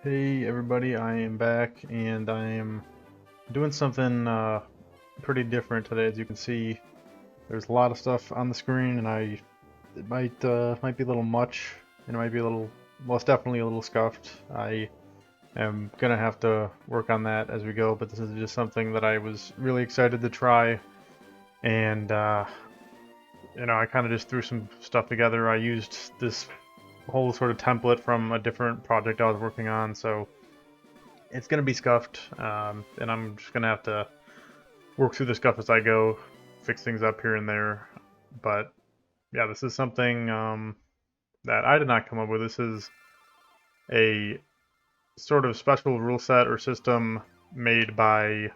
Hey everybody, I am back and I am doing something pretty different today. As you can see, there's a lot of stuff on the screen and it might be a little much and it might be a little, well, it's definitely a little scuffed. I am gonna have to work on that as we go, but this is just something that I was really excited to try, and I kind of just threw some stuff together. I used this whole sort of template from a different project I was working on, so it's gonna be scuffed, and I'm just gonna have to work through the scuff as I go, fix things up here and there. But yeah, this is something that I did not come up with. This is a sort of special rule set or system made by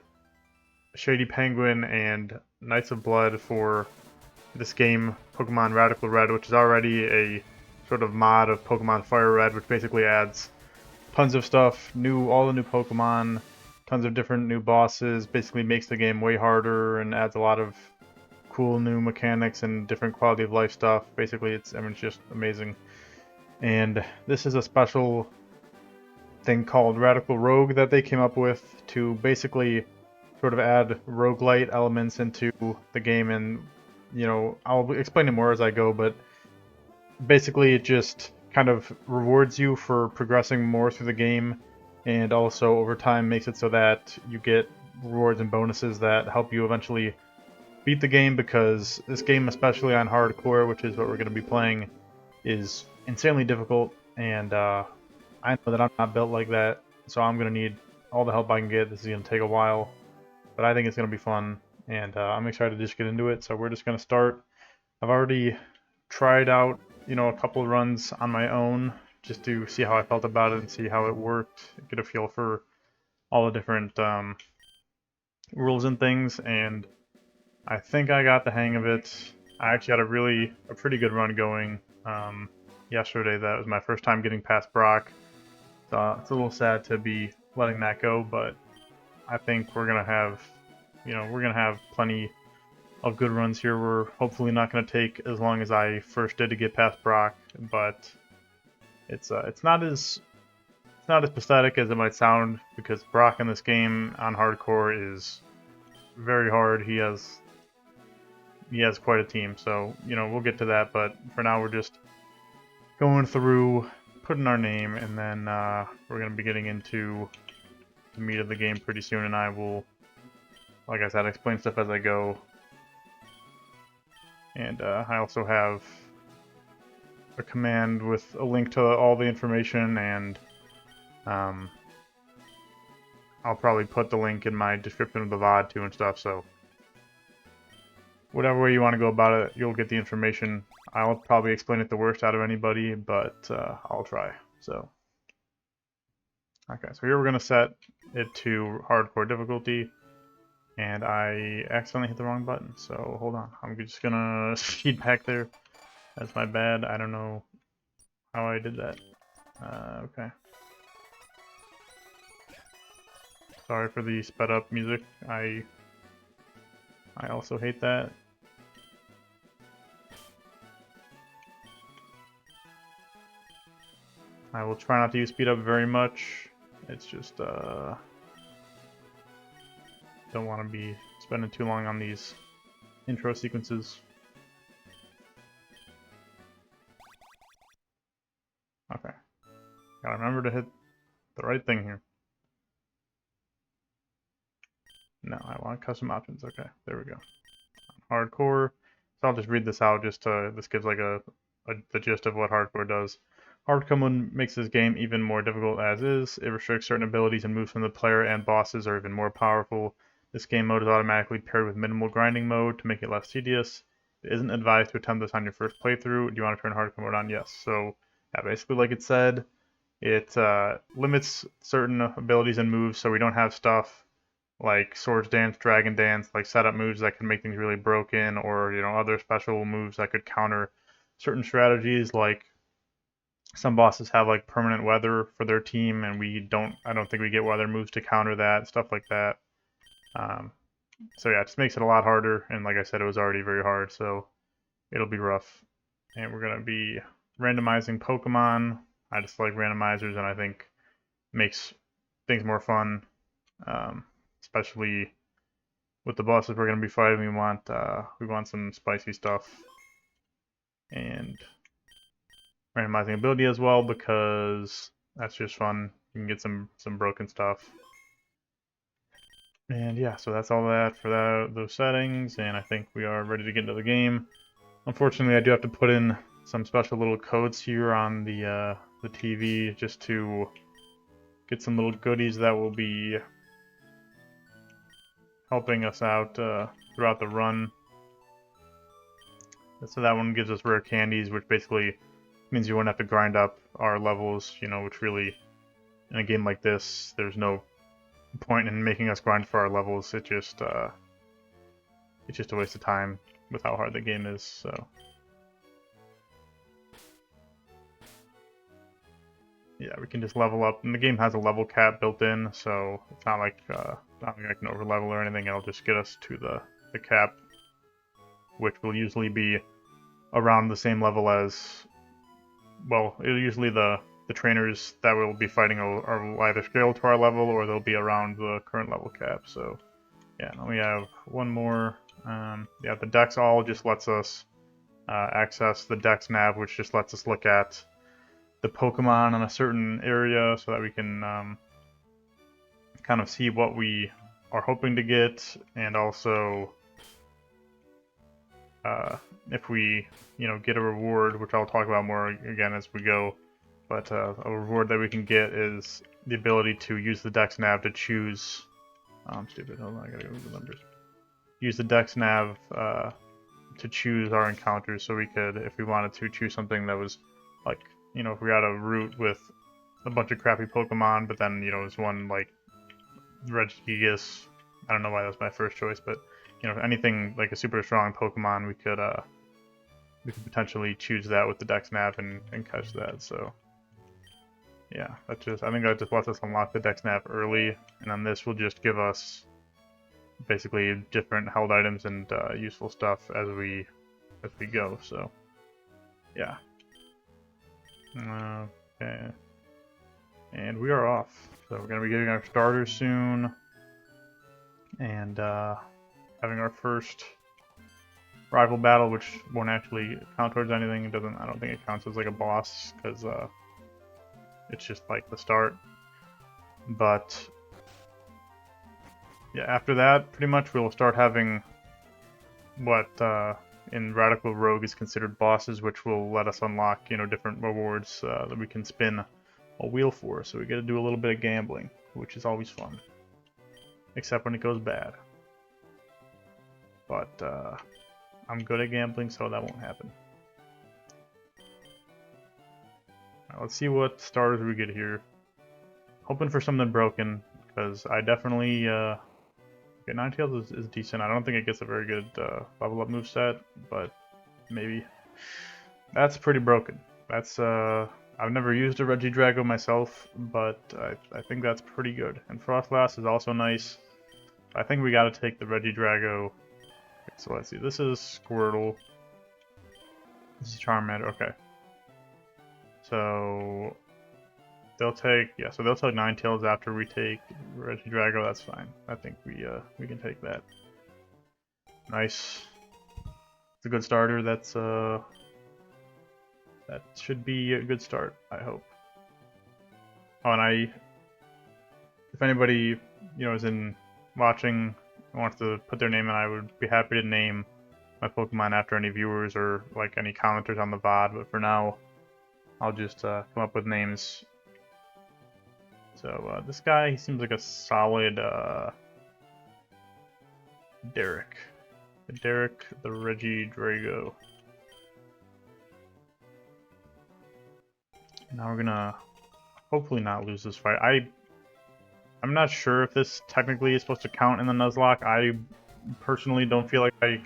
ShadyPenguinn and Knights of Blood for this game, Pokemon Radical Red, which is already a sort of mod of Pokemon Fire Red, which basically adds tons of stuff, all the new Pokemon, tons of different new bosses, basically makes the game way harder and adds a lot of cool new mechanics and different quality of life stuff. Basically, it's just amazing. And this is a special thing called Radical Rogue that they came up with to basically sort of add roguelite elements into the game. And I'll explain it more as I go, but basically it just kind of rewards you for progressing more through the game, and also over time makes it so that you get rewards and bonuses that help you eventually beat the game, because this game, especially on hardcore, which is what we're going to be playing, is insanely difficult, and I know that I'm not built like that, so I'm going to need all the help I can get. This is going to take a while, but I think it's going to be fun, and I'm excited to just get into it. So we're just going to start. I've already tried out, a couple of runs on my own just to see how I felt about it and see how it worked, get a feel for all the different rules and things, and I think I got the hang of it. I actually had a pretty good run going yesterday. That was my first time getting past Brock. So it's a little sad to be letting that go, but I think we're gonna have plenty of good runs here. We're hopefully not going to take as long as I first did to get past Brock, but it's not as pathetic as it might sound, because Brock in this game on hardcore is very hard. He has quite a team, so we'll get to that. But for now, we're just going through, putting our name, and then we're going to be getting into the meat of the game pretty soon. And I will, like I said, explain stuff as I go. And I also have a command with a link to all the information, and I'll probably put the link in my description of the VOD too and stuff, so whatever way you want to go about it, you'll get the information. I'll probably explain it the worst out of anybody, but I'll try. So, okay, so here we're going to set it to hardcore difficulty, and I accidentally hit the wrong button, so hold on. I'm just going to speed back there. That's my bad. I don't know how I did that. Okay. Sorry for the sped up music. I also hate that. I will try not to use speed up very much. It's just don't want to be spending too long on these intro sequences. Okay. Gotta remember to hit the right thing here. No, I want custom options. Okay, there we go. Hardcore. So I'll just read this out. This gives like the gist of what hardcore does. Hardcore mode makes this game even more difficult as is. It restricts certain abilities and moves from the player, and bosses are even more powerful. This game mode is automatically paired with minimal grinding mode to make it less tedious. It isn't advised to attempt this on your first playthrough. Do you want to turn hardcore mode on? Yes. So yeah, basically like it said, it limits certain abilities and moves, so we don't have stuff like Swords Dance, Dragon Dance, like setup moves that can make things really broken, or other special moves that could counter certain strategies. Like some bosses have like permanent weather for their team, and I don't think we get weather moves to counter that, stuff like that. Um, so yeah, it just makes it a lot harder, and like I said, it was already very hard, so it'll be rough. And we're gonna be randomizing Pokemon. I just like randomizers, and I think makes things more fun, especially with the bosses we're going to be fighting. We want some spicy stuff and randomizing ability as well, because that's just fun. You can get some broken stuff. And yeah, so that's all that for those settings, and I think we are ready to get into the game. Unfortunately, I do have to put in some special little codes here on the TV just to get some little goodies that will be helping us out throughout the run. So that one gives us rare candies, which basically means you won't have to grind up our levels, you know, which really, in a game like this, there's no point in making us grind for our levels. It's just a waste of time with how hard the game is, so. Yeah, we can just level up, and the game has a level cap built in, so it's not like I can over level or anything. It'll just get us to the cap, which will usually be around the same level as, well, usually the trainers that we'll be fighting will either scale to our level or they'll be around the current level cap. So yeah, now we have one more. Yeah, the Dex all just lets us access the Dex nav, which just lets us look at the Pokemon in a certain area so that we can kind of see what we are hoping to get, and also if we, you know, get a reward, which I'll talk about more again as we go. But a reward that we can get is the ability to use the Dex nav to choose. Oh, I'm stupid. Hold on, I gotta go with the numbers. Use the Dex nav to choose our encounters, so we could, if we wanted to, choose something that was like, you know, if we had a route with a bunch of crappy Pokemon, but then, you know, there's one like Regigigas. I don't know why that was my first choice, but you know, anything like a super strong Pokemon, we could potentially choose that with the Dex nav and catch that. So yeah, I think that just lets us unlock the Dex nav early, and then this will just give us basically different held items and useful stuff as we go. So yeah. Okay. And we are off. So we're gonna be getting our starters soon, and having our first rival battle, which won't actually count towards anything. It doesn't. I don't think it counts as like a boss because it's just like the start. But yeah, after that, pretty much we'll start having what in Radical Rogue is considered bosses, which will let us unlock, you know, different rewards that we can spin a wheel for. So we get to do a little bit of gambling, which is always fun, except when it goes bad. But I'm good at gambling, so that won't happen. Right, let's see what starters we get here. Hoping for something broken, because I definitely okay, Ninetales is decent. I don't think it gets a very good level up moveset, but maybe. That's pretty broken. That's I've never used a Regidrago myself, but I think that's pretty good. And Frostlass is also nice. I think we gotta take the Regidrago. So let's see, this is Squirtle. This is Charmander, okay. So they'll take, yeah, so they'll take Ninetales after we take Regidrago, that's fine. I think we can take that. Nice. It's a good starter, that should be a good start, I hope. Oh, and if anybody, you know, is in watching and wants to put their name in, I would be happy to name my Pokemon after any viewers or like any commenters on the VOD, but for now, I'll just come up with names. So this guy, he seems like a solid Derek. Derek the Regidrago. Now we're gonna hopefully not lose this fight. I'm not sure if this technically is supposed to count in the Nuzlocke. I personally don't feel like I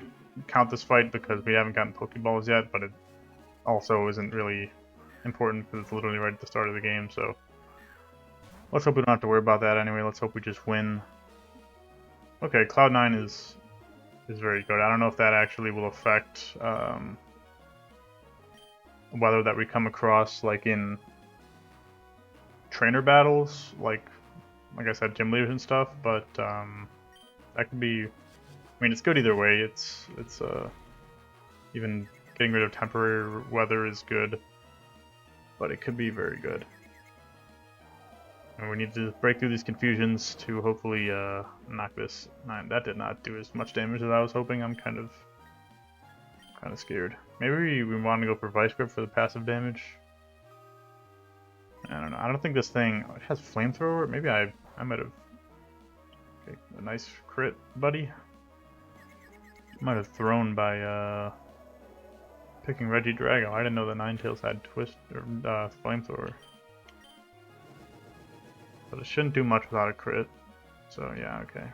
count this fight because we haven't gotten Pokeballs yet, but it also isn't really important because it's literally right at the start of the game, so let's hope we don't have to worry about that anyway. Let's hope we just win. Okay, Cloud9 is very good. I don't know if that actually will affect weather that we come across, like in trainer battles, like I said, gym leaders and stuff. But that could be. I mean, it's good either way. It's even getting rid of temporary weather is good, but it could be very good. And we need to break through these confusions to hopefully knock this. That did not do as much damage as I was hoping. I'm kind of scared. Maybe we want to go for Vice Grip for the passive damage. I don't know. I don't think this thing has flamethrower. Maybe I might have. Okay, a nice crit, buddy. Might have thrown by picking Regidrago. I didn't know the Ninetales had twist or flamethrower. But it shouldn't do much without a crit. So yeah, okay.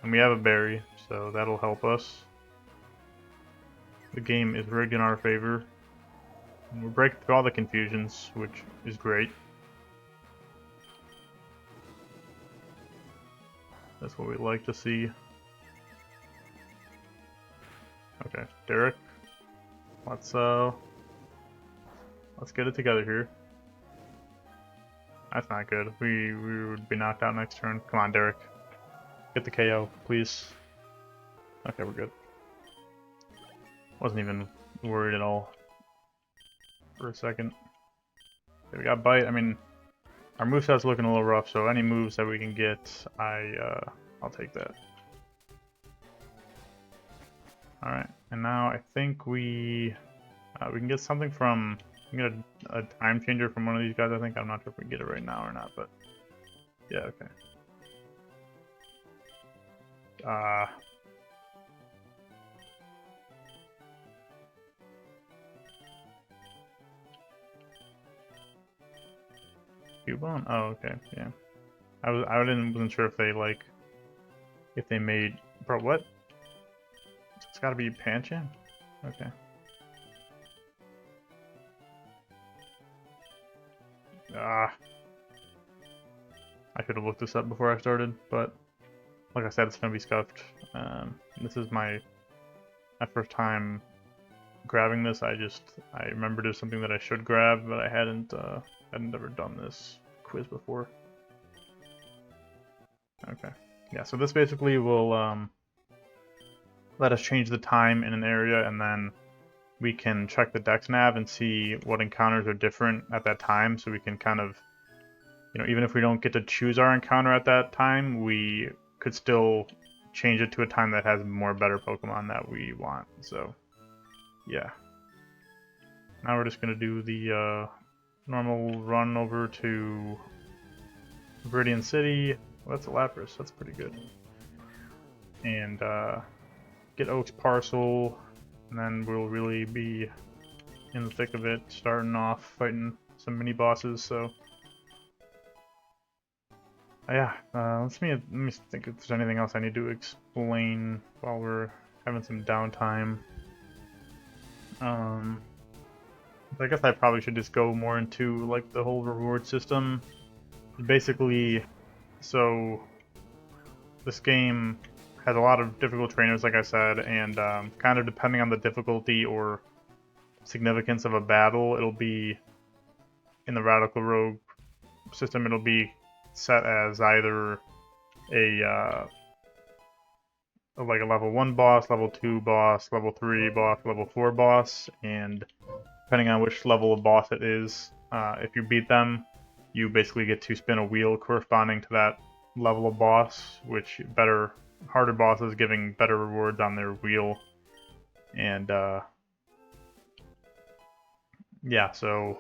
And we have a berry, so that'll help us. The game is rigged in our favor. And we're breaking through all the confusions, which is great. That's what we like to see. Okay, Derek. Let's get it together here. That's not good. We would be knocked out next turn. Come on, Derek. Get the KO, please. Okay, we're good. Wasn't even worried at all for a second. Okay, we got Bite. I mean, our moveset's looking a little rough, so any moves that we can get, I'll take that. Alright, and now I think we can get something from... We can get a time changer from one of these guys, I think. I'm not sure if we can get it right now or not, but... Yeah, okay. Cubone? Oh, okay, yeah. I wasn't sure if they, like... If they made... Bro, what? It's gotta be Pancham? Okay. I should have looked this up before I started, but like I said, it's gonna be scuffed. This is my first time grabbing this. I remembered it was something that I should grab, but I hadn't ever done this quiz before. Okay, yeah. So this basically will let us change the time in an area, and then we can check the dex nav and see what encounters are different at that time, so we can kind of, you know, even if we don't get to choose our encounter at that time, we could still change it to a time that has more better Pokemon that we want. So, yeah. Now we're just going to do the normal run over to Viridian City. Well, that's a Lapras. That's pretty good. And get Oak's Parcel. And then we'll really be in the thick of it, starting off fighting some mini bosses. So, yeah. Let me think if there's anything else I need to explain while we're having some downtime. I guess I probably should just go more into like the whole reward system. Basically, so this game has a lot of difficult trainers, like I said, and kind of depending on the difficulty or significance of a battle, it'll be, in the Radical Rogue system, it'll be set as either like a level 1 boss, level 2 boss, level 3 boss, level 4 boss, and depending on which level of boss it is, if you beat them, you basically get to spin a wheel corresponding to that level of boss, which harder bosses giving better rewards on their wheel. And yeah, so,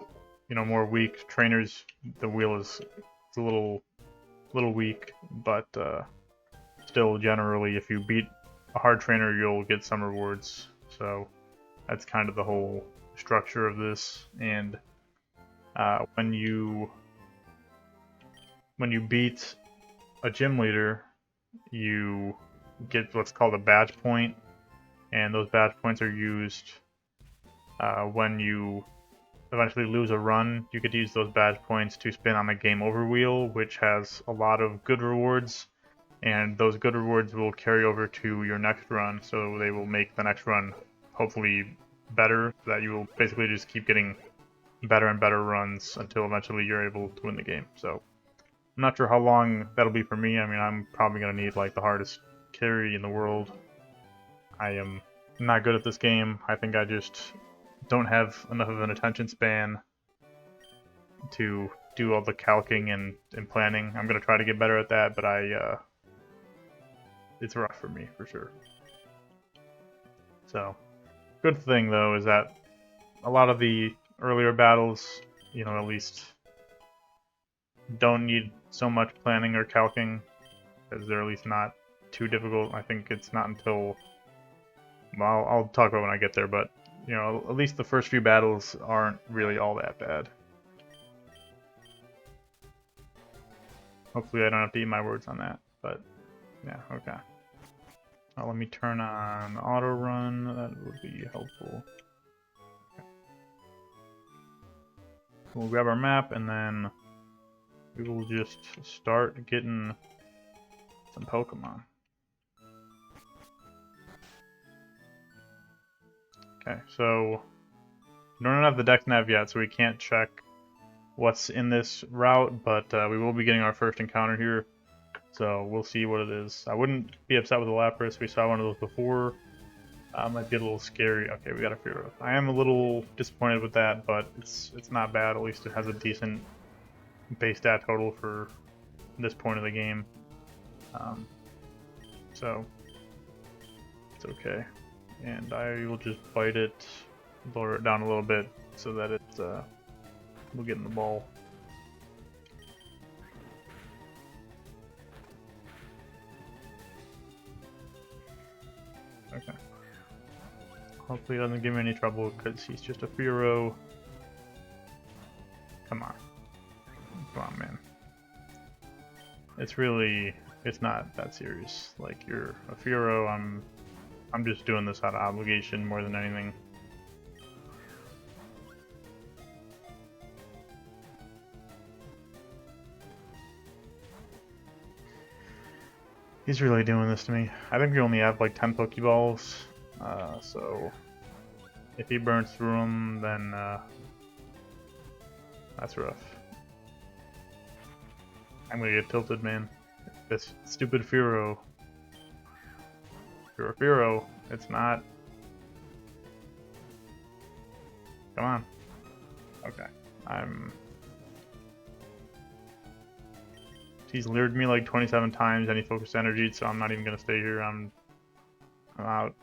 you know, more weak trainers, the wheel is a little weak, but still generally if you beat a hard trainer you'll get some rewards. So that's kind of the whole structure of this. And when you beat a gym leader, you get what's called a badge point, and those badge points are used when you eventually lose a run. You could use those badge points to spin on the game over wheel, which has a lot of good rewards, and those good rewards will carry over to your next run, so they will make the next run hopefully better, so that you will basically just keep getting better and better runs until eventually you're able to win the game. So I'm not sure how long that'll be for me. I mean, I'm probably gonna need like the hardest carry in the world. I am not good at this game. I think I just don't have enough of an attention span to do all the calcing and planning. I'm gonna try to get better at that, but it's rough for me for sure. So, good thing though is that a lot of the earlier battles, you know, at least don't need so much planning or calcing, because they're at least not too difficult. I think it's not until, well, I'll talk about when I get there, but you know, at least the first few battles aren't really all that bad. Hopefully I don't have to eat my words on that, but yeah, okay. Now let me turn on auto run, that would be helpful. Okay. We'll grab our map and then we will just start getting some Pokemon. Okay, so we don't have the Dex Nav yet, so we can't check what's in this route, but we will be getting our first encounter here, so we'll see what it is. I wouldn't be upset with the Lapras. We saw one of those before. Might be a little scary. Okay, we got a Fearow. I am a little disappointed with that, but it's not bad. At least it has a decent base stat total for this point of the game. So it's okay. And I will just bite it, lower it down a little bit so that it will get in the ball. Okay. Hopefully it doesn't give me any trouble because he's just a Fearow. Come on. Come on, man. It's not that serious. Like, you're a Fearow, I'm just doing this out of obligation more than anything. He's really doing this to me. I think we only have like 10 Pokeballs, so if he burns through them, then that's rough. I'm gonna get tilted, man. This stupid Fearow. You're a Fearow. It's not. Come on. Okay. He's lured me like 27 times and he focused energy, so I'm not even gonna stay here. I'm out.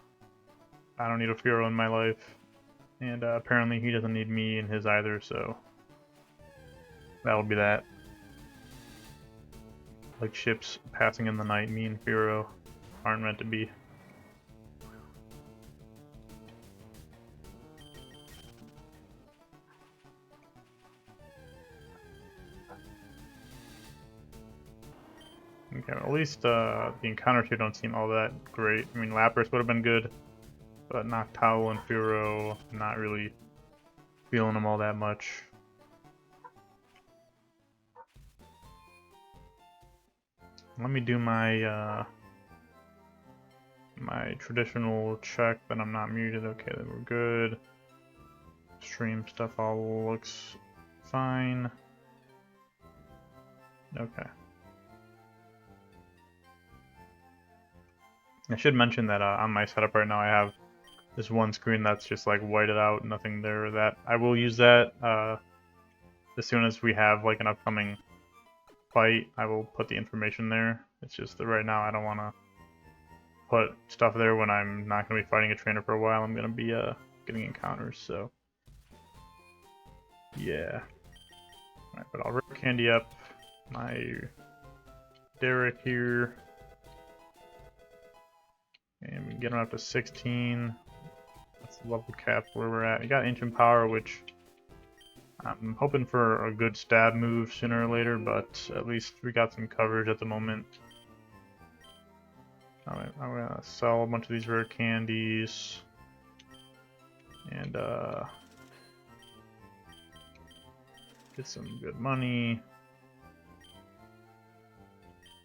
I don't need a Fearow in my life. And apparently he doesn't need me in his either, so that'll be that. Like ships passing in the night, me and Fearow aren't meant to be. Okay, at least the encounters here don't seem all that great. I mean, Lapras would have been good, but Noctowl and Fearow, not really feeling them all that much. Let me do my my traditional check that I'm not muted. Okay, then we're good. Stream stuff all looks fine. Okay. I should mention that on my setup right now I have this one screen that's just like whited out, nothing there. That I will use that as soon as we have like an upcoming fight. I will put the information there. It's just that right now I don't want to put stuff there when I'm not going to be fighting a trainer for a while. I'm going to be getting encounters, so yeah. Alright, but I'll rip candy up my Derek here. And we get him up to 16. That's the level cap where we're at. We got Ancient Power, which I'm hoping for a good stab move sooner or later, but at least we got some coverage at the moment. Alright, I'm gonna sell a bunch of these rare candies. And get some good money.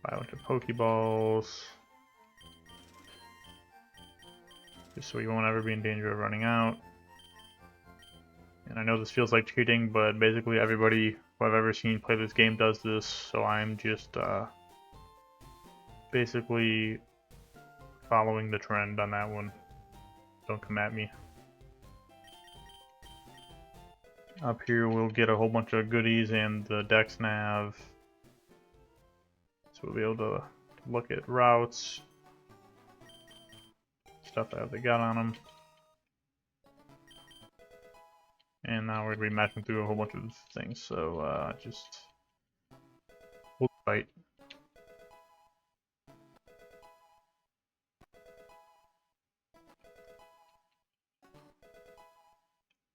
Buy a bunch of Pokeballs. Just so you won't ever be in danger of running out. And I know this feels like cheating, but basically everybody who I've ever seen play this game does this, so I'm just basically following the trend on that one. Don't come at me. Up here we'll get a whole bunch of goodies and the dex nav. So we'll be able to look at routes, stuff that they got on them. And now we're going to be matching through a whole bunch of things, so just we'll fight.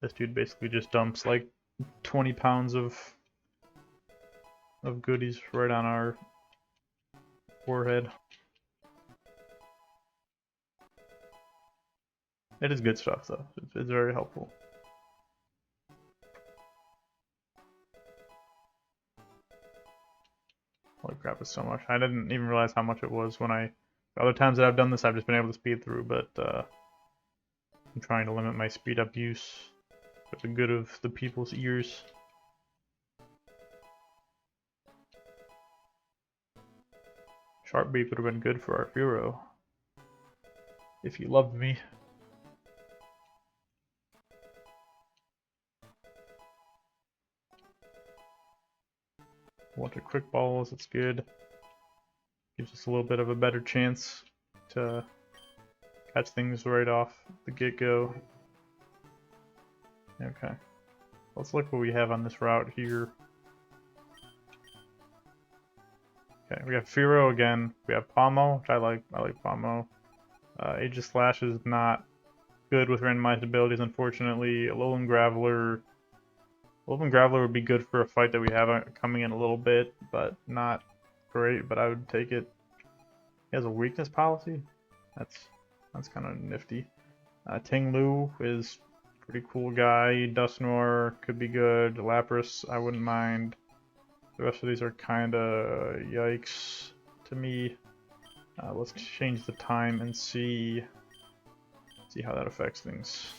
This dude basically just dumps like 20 pounds of goodies right on our forehead. It is good stuff though, it's very helpful. Holy crap, it's so much. I didn't even realize how much it was when other times that I've done this I've just been able to speed through, but I'm trying to limit my speed up use for the good of the people's ears. Sharp beak would have been good for our hero. If you loved me. A bunch of quick balls, it's good. Gives us a little bit of a better chance to catch things right off the get-go. Okay. Let's look what we have on this route here. Okay, we have Firo again. We have Pomo, which I like Pomo. Aegislash is not good with randomized abilities, unfortunately. Alolan Graveler would be good for a fight that we have coming in a little bit, but not great, but I would take it. He has a weakness policy? That's kind of nifty. Tinglu is a pretty cool guy. Dusknoir could be good. Lapras, I wouldn't mind. The rest of these are kind of yikes to me. Let's change the time and see how that affects things.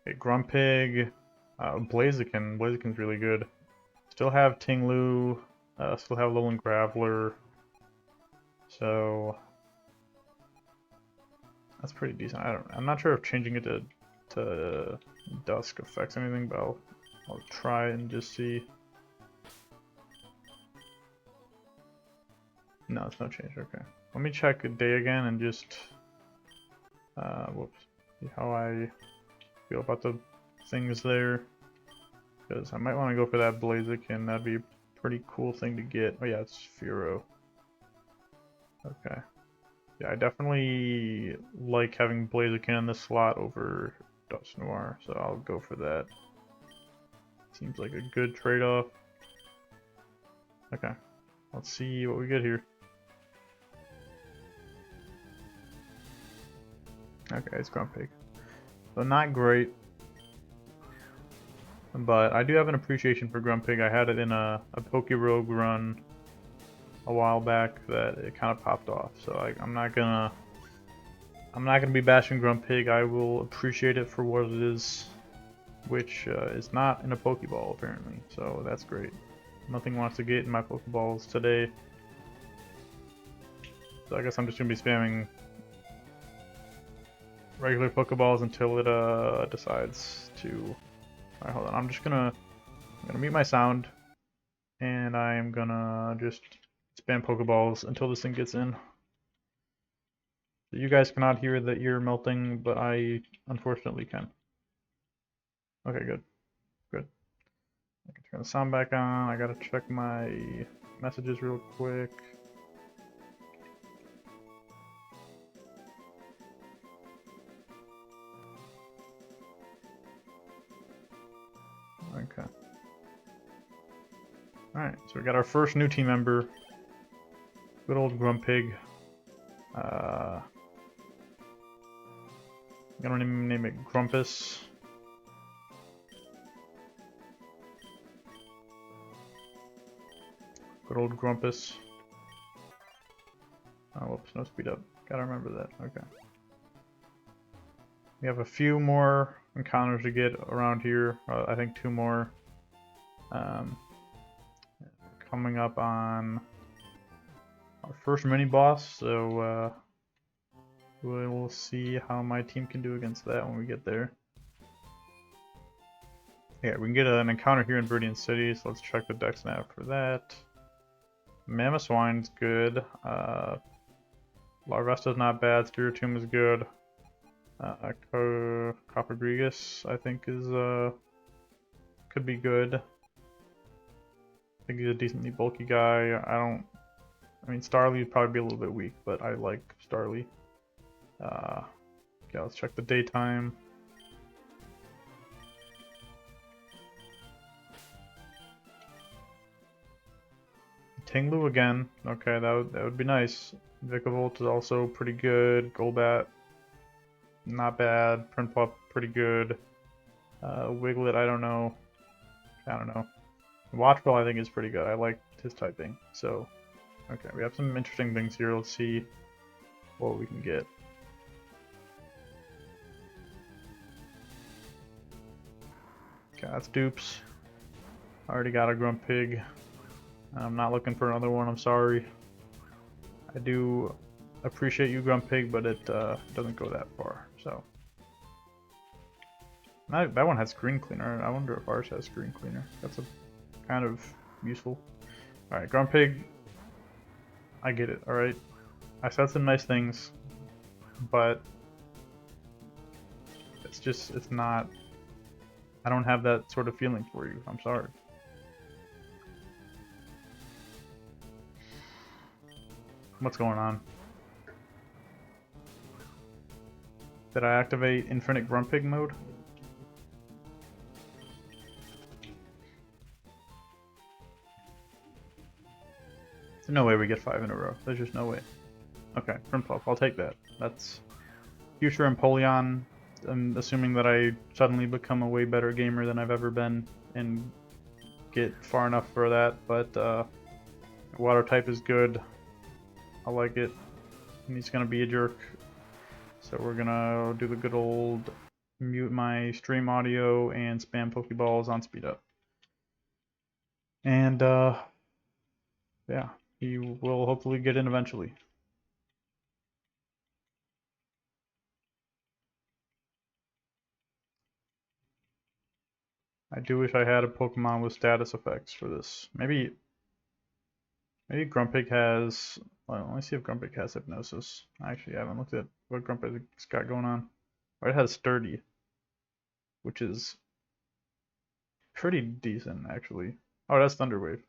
Okay, Grumpig, Blaziken. Blaziken's really good. Still have Tinglu, still have Alolan Graveler. So that's pretty decent. I'm not sure if changing it to Dusk affects anything, but I'll try and just see. No, it's no change. Okay. Let me check a day again and just whoops, see how I feel about the things there. Because I might want to go for that Blaziken. That'd be a pretty cool thing to get. Oh yeah, it's Firo. Okay. Yeah, I definitely like having Blaziken in this slot over Dusknoir, so I'll go for that. Seems like a good trade-off. Okay. Let's see what we get here. Okay, it's Grumpig. So not great. But I do have an appreciation for Grumpig. I had it in a Pokerogue run a while back that it kind of popped off. So I'm not gonna be bashing Grumpig. I will appreciate it for what it is, which is not in a Pokeball apparently. So that's great. Nothing wants to get in my Pokeballs today. So I guess I'm just gonna be spamming regular Pokeballs until it decides to. Alright, hold on. I'm gonna mute my sound, and I am gonna just spam Pokeballs until this thing gets in. You guys cannot hear the ear melting, but I unfortunately can. Okay, good. Good. I can turn the sound back on. I gotta check my messages real quick. Okay. Alright, so we got our first new team member. Good old Grumpig. I'm gonna name it Grumpus. Good old Grumpus. Oh, whoops, no speed up. Gotta remember that. Okay. We have a few more encounters to get around here. I think 2 more. Coming up on our first mini boss, so we'll see how my team can do against that when we get there. Yeah, we can get an encounter here in Viridian City, so let's check the dex nav for that. Mammoth Swine's good. Larvesta's not bad. Spiritomb is good. Coppergregus, I think, is could be good. I think he's a decently bulky guy. I mean, Starly would probably be a little bit weak, but I like Starly. Okay, let's check the daytime. Tinglu again. Okay, that would be nice. Vikavolt is also pretty good. Golbat, not bad. Prinplup, pretty good. Wiglet, I don't know. Watchbell, I think, is pretty good. I like his typing. So, okay, we have some interesting things here. Let's see what we can get. Okay, that's dupes. Already got a Grumpig. I'm not looking for another one, I'm sorry. I do appreciate you, Grumpig, but it doesn't go that far, so. That one has Screen Cleaner. I wonder if ours has Screen Cleaner. That's a kind of useful. Alright, Grumpig. I get it, alright. I said some nice things, but it's not. I don't have that sort of feeling for you. I'm sorry. What's going on? Did I activate Infinite Grumpig mode? There's no way we get 5 in a row. There's just no way. Okay, Prinplup, I'll take that. That's future Empoleon. I'm assuming that I suddenly become a way better gamer than I've ever been and get far enough for that, but water type is good. I like it. And he's gonna be a jerk. So we're gonna do the good old mute my stream audio and spam Pokeballs on speed up. And yeah, he will hopefully get in eventually. I do wish I had a Pokemon with status effects for this. Maybe Grumpig has. Well, let me see if Grumpig has Hypnosis. I actually haven't looked at what Grumpig's got going on. But it has Sturdy, which is pretty decent actually. Oh, that's Thunder Wave.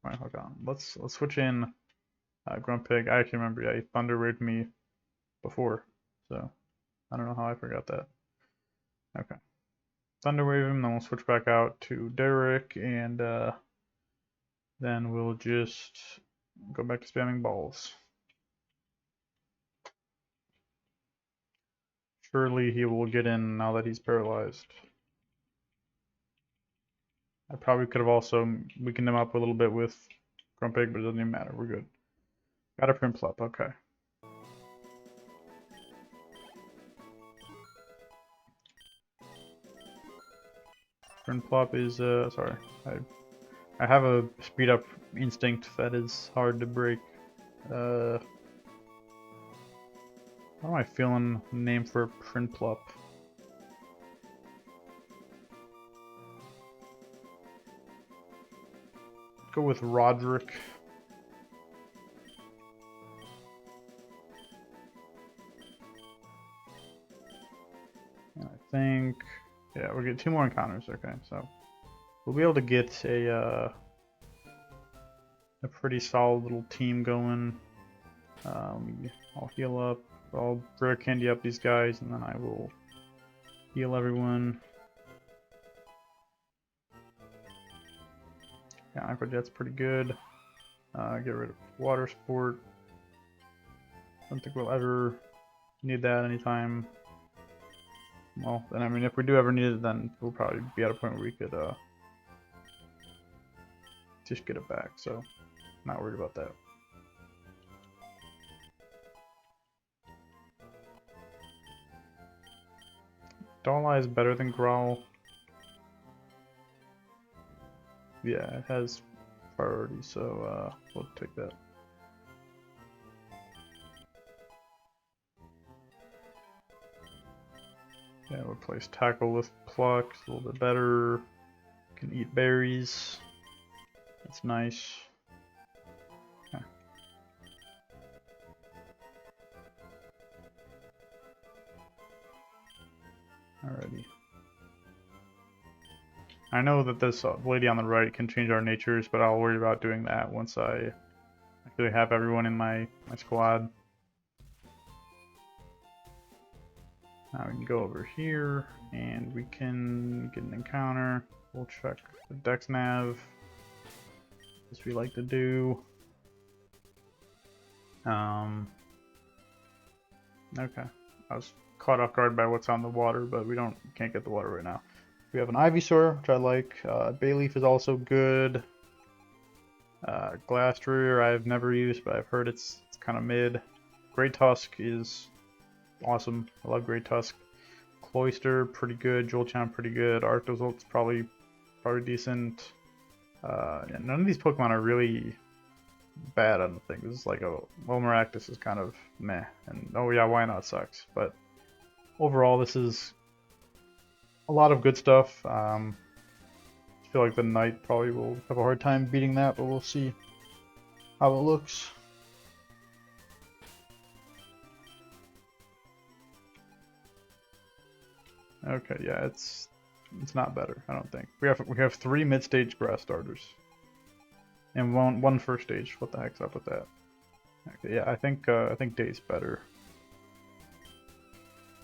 Alright, hold on. Let's switch in Grumpig. I actually remember, yeah, he Thunder Waved me before, so I don't know how I forgot that. Okay. Thunder Wave him, then we'll switch back out to Derek, and then we'll just go back to spamming balls. Surely he will get in now that he's paralyzed. I probably could have also weakened him up a little bit with Grumpig, but it doesn't even matter. We're good. Got a Prinplup, okay. Prinplup is, sorry. I have a speed up instinct that is hard to break. How am I feeling name for Prinplup? Go with Roderick. And I think, yeah, we'll get 2 more encounters. Okay, so we'll be able to get a pretty solid little team going. I'll heal up. I'll rare candy up these guys, and then I will heal everyone. Yeah, Aqua Jet's pretty good. Get rid of Water Sport. Don't think we'll ever need that anytime. Well, then I mean, if we do ever need it, then we'll probably be at a point where we could just get it back. So, not worried about that. Doll is better than Growl. Yeah, it has priority, so we'll take that. Yeah, we'll replace Tackle with Pluck, a little bit better. Can eat berries. That's nice. Okay. Alrighty. I know that this lady on the right can change our natures, but I'll worry about doing that once I actually have everyone in my squad. Now we can go over here, and we can get an encounter. We'll check the Dex Nav, as we like to do. Okay. I was caught off guard by what's on the water, but we can't get the water right now. We have an Ivysaur, which I like. Bayleaf is also good. Glastrier I've never used, but I've heard it's kind of mid. Great Tusk is awesome. I love Great Tusk. Cloyster, pretty good. Jolteon, pretty good. Arctozolt's probably decent. Yeah, none of these Pokemon are really bad, I don't think. This is like Maractus is kind of meh. And oh yeah, Why Not sucks. But overall, this is a lot of good stuff. I feel like the Knight probably will have a hard time beating that, but we'll see how it looks. Okay, yeah, it's not better, I don't think. We have 3 mid-stage grass starters. And one first stage. What the heck's up with that? Okay, yeah, I think Day's better.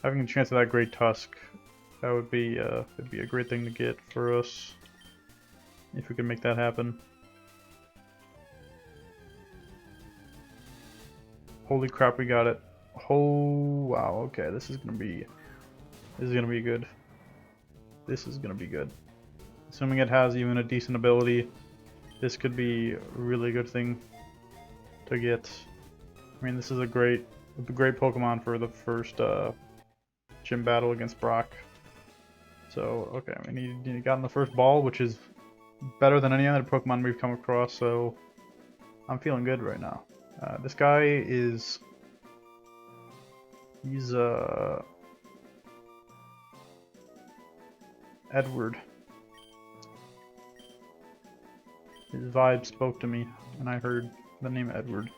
Having a chance of that Great Tusk, that would be it'd be a great thing to get for us if we could make that happen. Holy crap, we got it! Oh wow, okay, this is gonna be good. This is gonna be good. Assuming it has even a decent ability, this could be a really good thing to get. I mean, this is a great Pokemon for the first gym battle against Brock. So, okay, I mean, he got in the first ball, which is better than any other Pokemon we've come across, so I'm feeling good right now. This guy is... he's, Edward. His vibe spoke to me, and I heard the name Edward.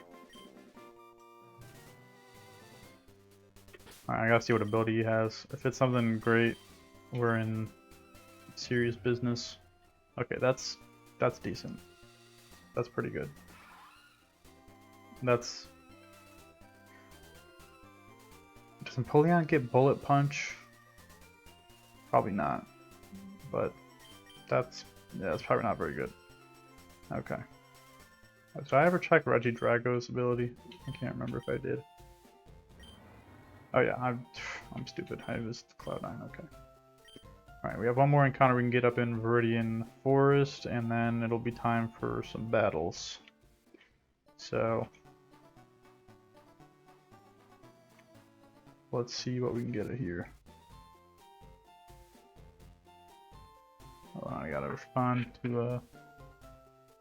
Alright, I gotta see what ability he has. If it's something great, we're in serious business. Okay, that's decent. That's pretty good. Does Empoleon get Bullet Punch? Probably not. But that's probably not very good. Okay. Did I ever check Regidrago's ability? I can't remember if I did. Oh yeah, I'm stupid. I was Cloud9, okay. Alright, we have one more encounter we can get up in Viridian Forest, and then it'll be time for some battles. So... let's see what we can get here. Hold on, I gotta respond to a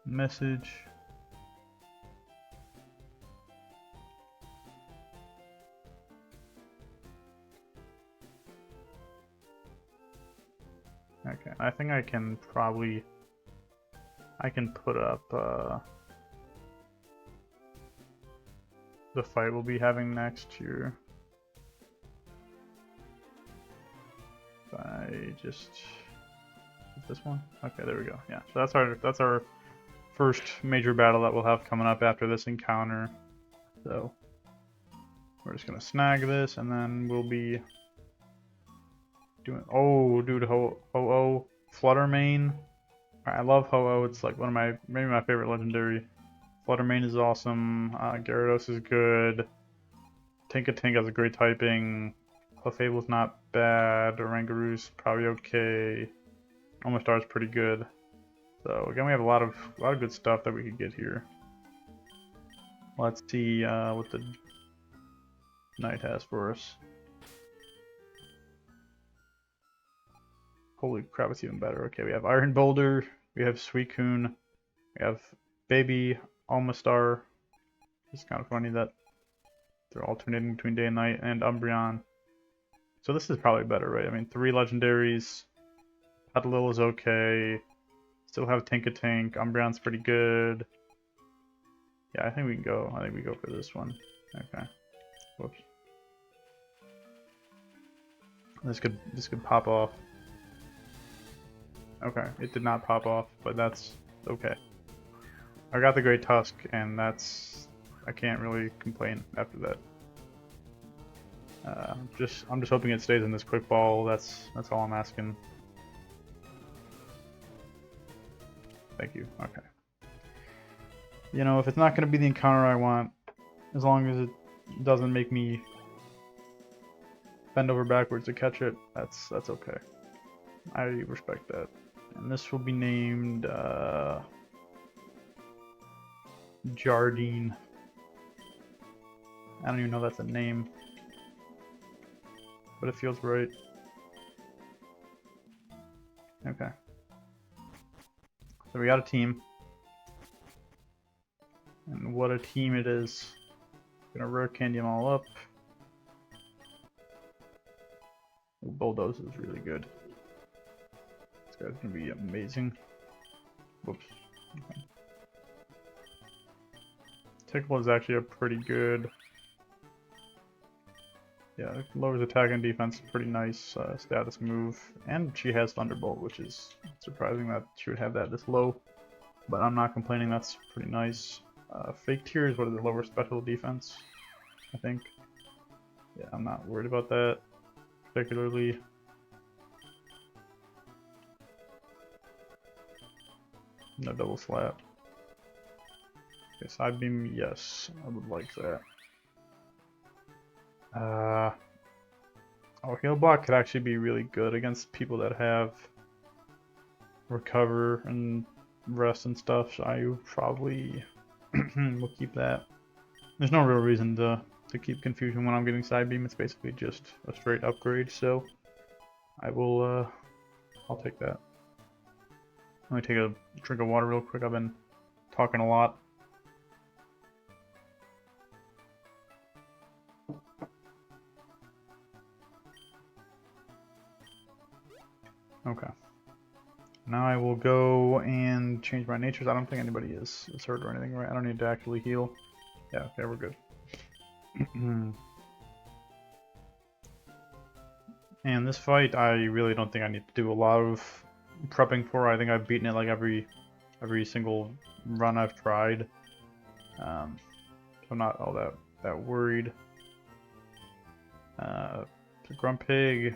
message. Okay, I think I can put up the fight we'll be having next here. I just this one. Okay, there we go. Yeah, so that's our first major battle that we'll have coming up after this encounter. So we're just gonna snag this, and then we'll be doing. Oh, dude, Ho-Oh, Fluttermane. I love Ho-Oh. It's like maybe my favorite legendary. Fluttermane is awesome. Gyarados is good. Tinkatink has a great typing. Clefable's not bad. Oranguroo's probably okay. Omastar's pretty good. So again, we have a lot of good stuff that we could get here. Let's see what the Knight has for us. Holy crap, it's even better. Okay, we have Iron Boulder, we have Suicune, we have Baby Almastar. It's kind of funny that they're alternating between day and night, and Umbreon. So this is probably better, right? I mean, 3 legendaries. Petalil is okay. Still have Tinkatink. Umbreon's pretty good. Yeah, I think we can go. I think we go for this one. Okay. Whoops. This could pop off. Okay, it did not pop off, but that's okay. I got the Great Tusk, and that's... I can't really complain after that. I'm just hoping it stays in this quick ball. That's all I'm asking. Thank you. Okay. You know, if it's not going to be the encounter I want, as long as it doesn't make me bend over backwards to catch it, that's okay. I respect that. And this will be named Jardine. I don't even know if that's a name, but it feels right. Okay. So we got a team. And what a team it is. Gonna rare candy them all up. Bulldoze is really good. This guy's gonna be amazing. Whoops. Okay. Tickle is actually a pretty good... Yeah, it lowers attack and defense. Pretty nice status move. And she has Thunderbolt, which is surprising that she would have that this low. But I'm not complaining, that's pretty nice. Fake Tears, what is it, lower special defense, I think. Yeah, I'm not worried about that particularly. No double slap. Okay, side beam, yes, I would like that. Oh, heal block could actually be really good against people that have recover and rest and stuff, so I probably will keep that. There's no real reason to keep confusion when I'm getting side beam. It's basically just a straight upgrade, so I will I'll take that. Let me take a drink of water real quick. I've been talking a lot. Okay. Now I will go and change my natures. I don't think anybody is hurt or anything, right? I don't need to actually heal. Yeah, okay, we're good. And this fight, I really don't think I need to do a lot of prepping for. I think I've beaten it like every single run I've tried. So I'm not all that worried. The Grumpig,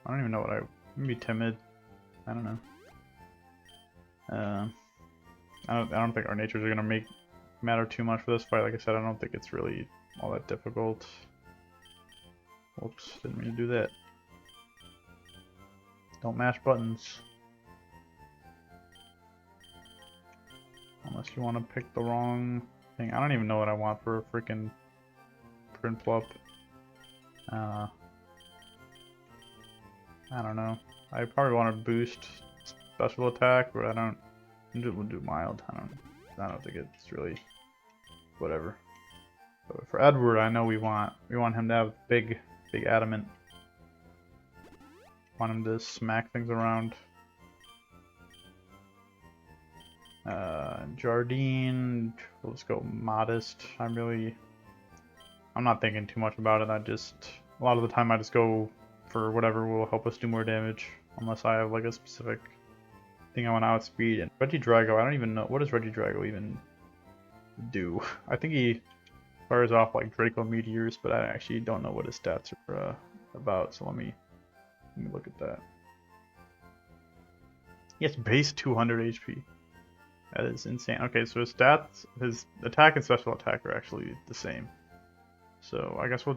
I don't even know what maybe timid. I don't know. I don't think our natures are gonna matter too much for this fight. Like I said, I don't think it's really all that difficult. Whoops, didn't mean to do that. Don't mash buttons. Unless you want to pick the wrong thing. I don't even know what I want for a freaking Prinplup. I don't know. I probably want to boost special attack, but I don't. We'll do mild. I don't think it's really whatever. But for Edward, I know we want him to have big adamant. Want him to smack things around. Jardine, let's go modest. I'm not thinking too much about it. A lot of the time I just go for whatever will help us do more damage, unless I have like a specific thing I want to outspeed. And Regidrago, I don't even know, what does Regidrago even do? I think he fires off like Draco Meteors, but I actually don't know what his stats are about, so let me look at that. He has base 200 HP. That is insane. Okay, so his stats, his attack and special attack are actually the same. So I guess we'll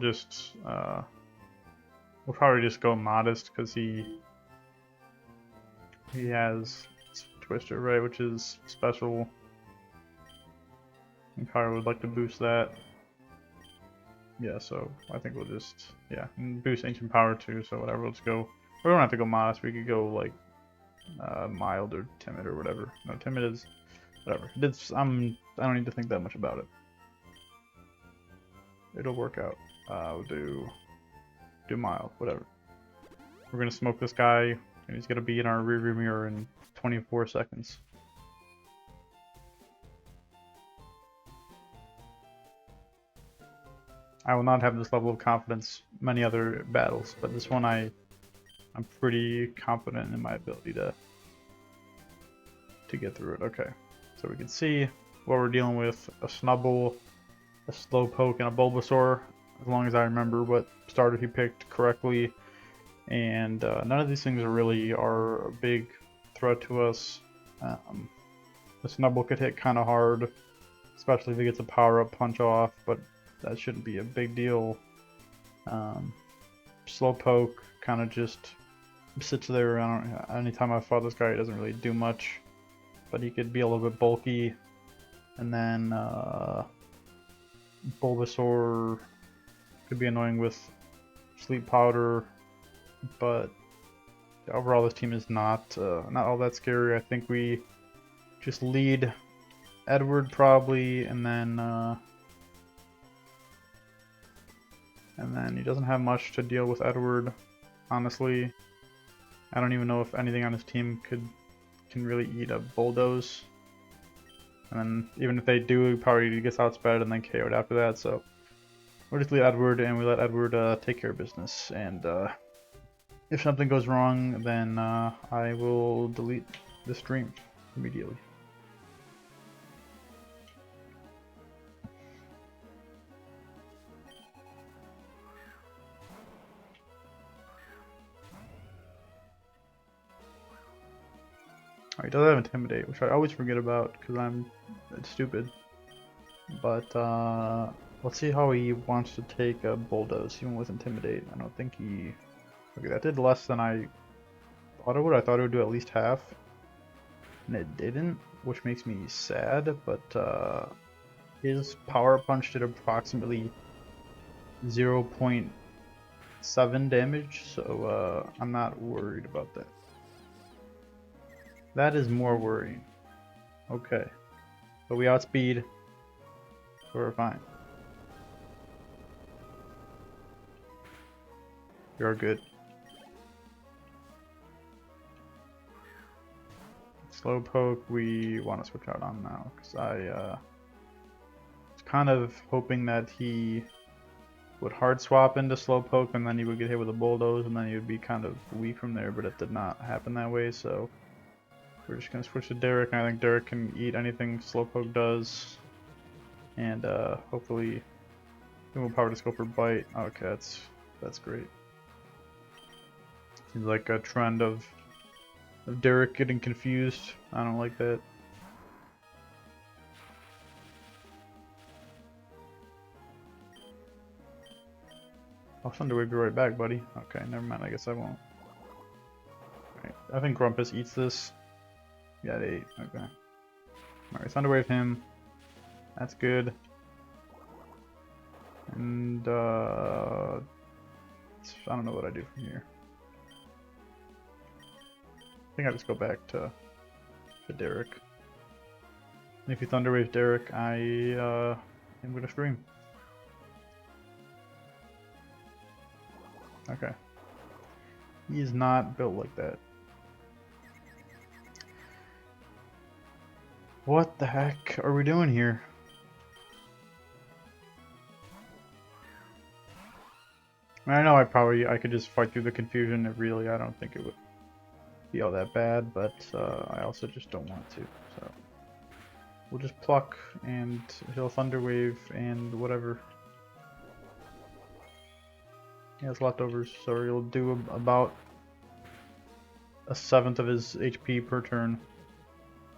probably just go modest because he has Twister, right, which is special. And probably would like to boost that. Yeah, so I think we'll just, yeah, and boost Ancient Power too, so whatever, let's go We don't have to go modest. We could go like mild or timid or whatever. No, timid is whatever. I don't need to think that much about it. It'll work out. We'll do mild, whatever. We're gonna smoke this guy, and he's gonna be in our rearview mirror in 24 seconds. I will not have this level of confidence many other battles, but this one I'm pretty confident in my ability to get through it. Okay, so we can see what we're dealing with: a Snubbull, a Slowpoke, and a Bulbasaur. As long as I remember what starter he picked correctly, and none of these things really are a big threat to us. The Snubbull could hit kind of hard, especially if he gets a power-up punch off, but that shouldn't be a big deal. Slowpoke kind of just sits there. Anytime I fought this guy, he doesn't really do much, but he could be a little bit bulky. And then Bulbasaur could be annoying with Sleep Powder, but overall this team is not all that scary. I think we just lead Edward probably, and then he doesn't have much to deal with Edward, honestly. I don't even know if anything on his team can really eat a Bulldoze. And then even if they do, he probably gets outsped and then KO'd after that. So we'll just lead Edward, and we let Edward take care of business. And if something goes wrong, then I will delete the stream immediately. Oh, he does have Intimidate, which I always forget about because I'm stupid. But let's see how he wants to take a Bulldoze, even with Intimidate. I don't think he... Okay, that did less than I thought it would. I thought it would do at least half. And it didn't, which makes me sad, but his Power Punch did approximately 0.7 damage, so I'm not worried about that. That is more worrying. Okay. But we outspeed, so we're fine. We are good. Slowpoke we want to switch out on now, because I was kind of hoping that he would hard swap into Slowpoke and then he would get hit with a Bulldoze and then he would be kind of weak from there, but it did not happen that way, so we're just going to switch to Derek, and I think Derek can eat anything Slowpoke does, and hopefully we'll probably just go for Bite. Okay, that's great. Seems like a trend of Derek getting confused. I don't like that. I'll Thunderwave you right back, buddy. Okay, never mind. I guess I won't. Right. I think Grumpus eats this. Yeah, it ate. Okay. Alright, Thunderwave him. That's good. And I don't know what I do from here. I think I just go back to Derek. And if you Thunderwave Derek, I am gonna stream. Okay. He is not built like that. What the heck are we doing here? I mean, I know I could just fight through the confusion. I don't think it would be all that bad, but I also just don't want to. So we'll just pluck, and he'll Thunderwave and whatever. He has leftovers, so he'll do about a 1/7 of his HP per turn.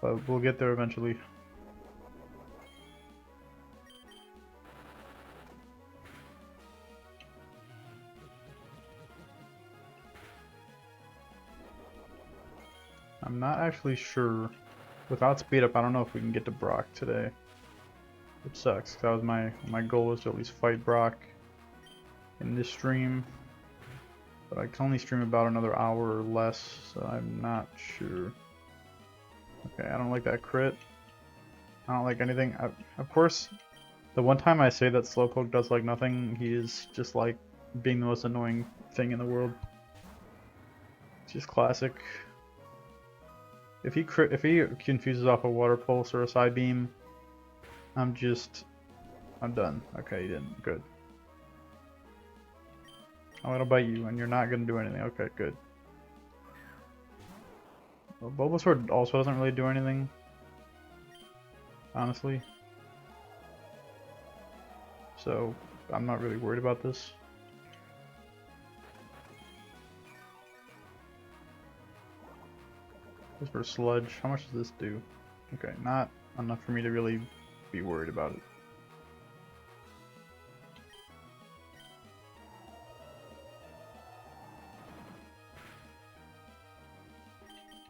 But we'll get there eventually. I'm not actually sure. Without speed up, I don't know if we can get to Brock today. Which sucks. That was my goal, was to at least fight Brock in this stream. but I can only stream about another hour or less, so I'm not sure. Okay, I don't like that crit. I don't like anything. Of course, the one time I say that Slowpoke does like nothing, he is just like being the most annoying thing in the world. It's just classic. If he confuses off a Water Pulse or a Side Beam, I'm done. Okay, he didn't. Good. I'm gonna bite you, and you're not gonna do anything. Okay, good. Well, Bulbasaur also doesn't really do anything, honestly. So, I'm not really worried about this. This for Sludge. How much does this do? Okay, not enough for me to really be worried about it.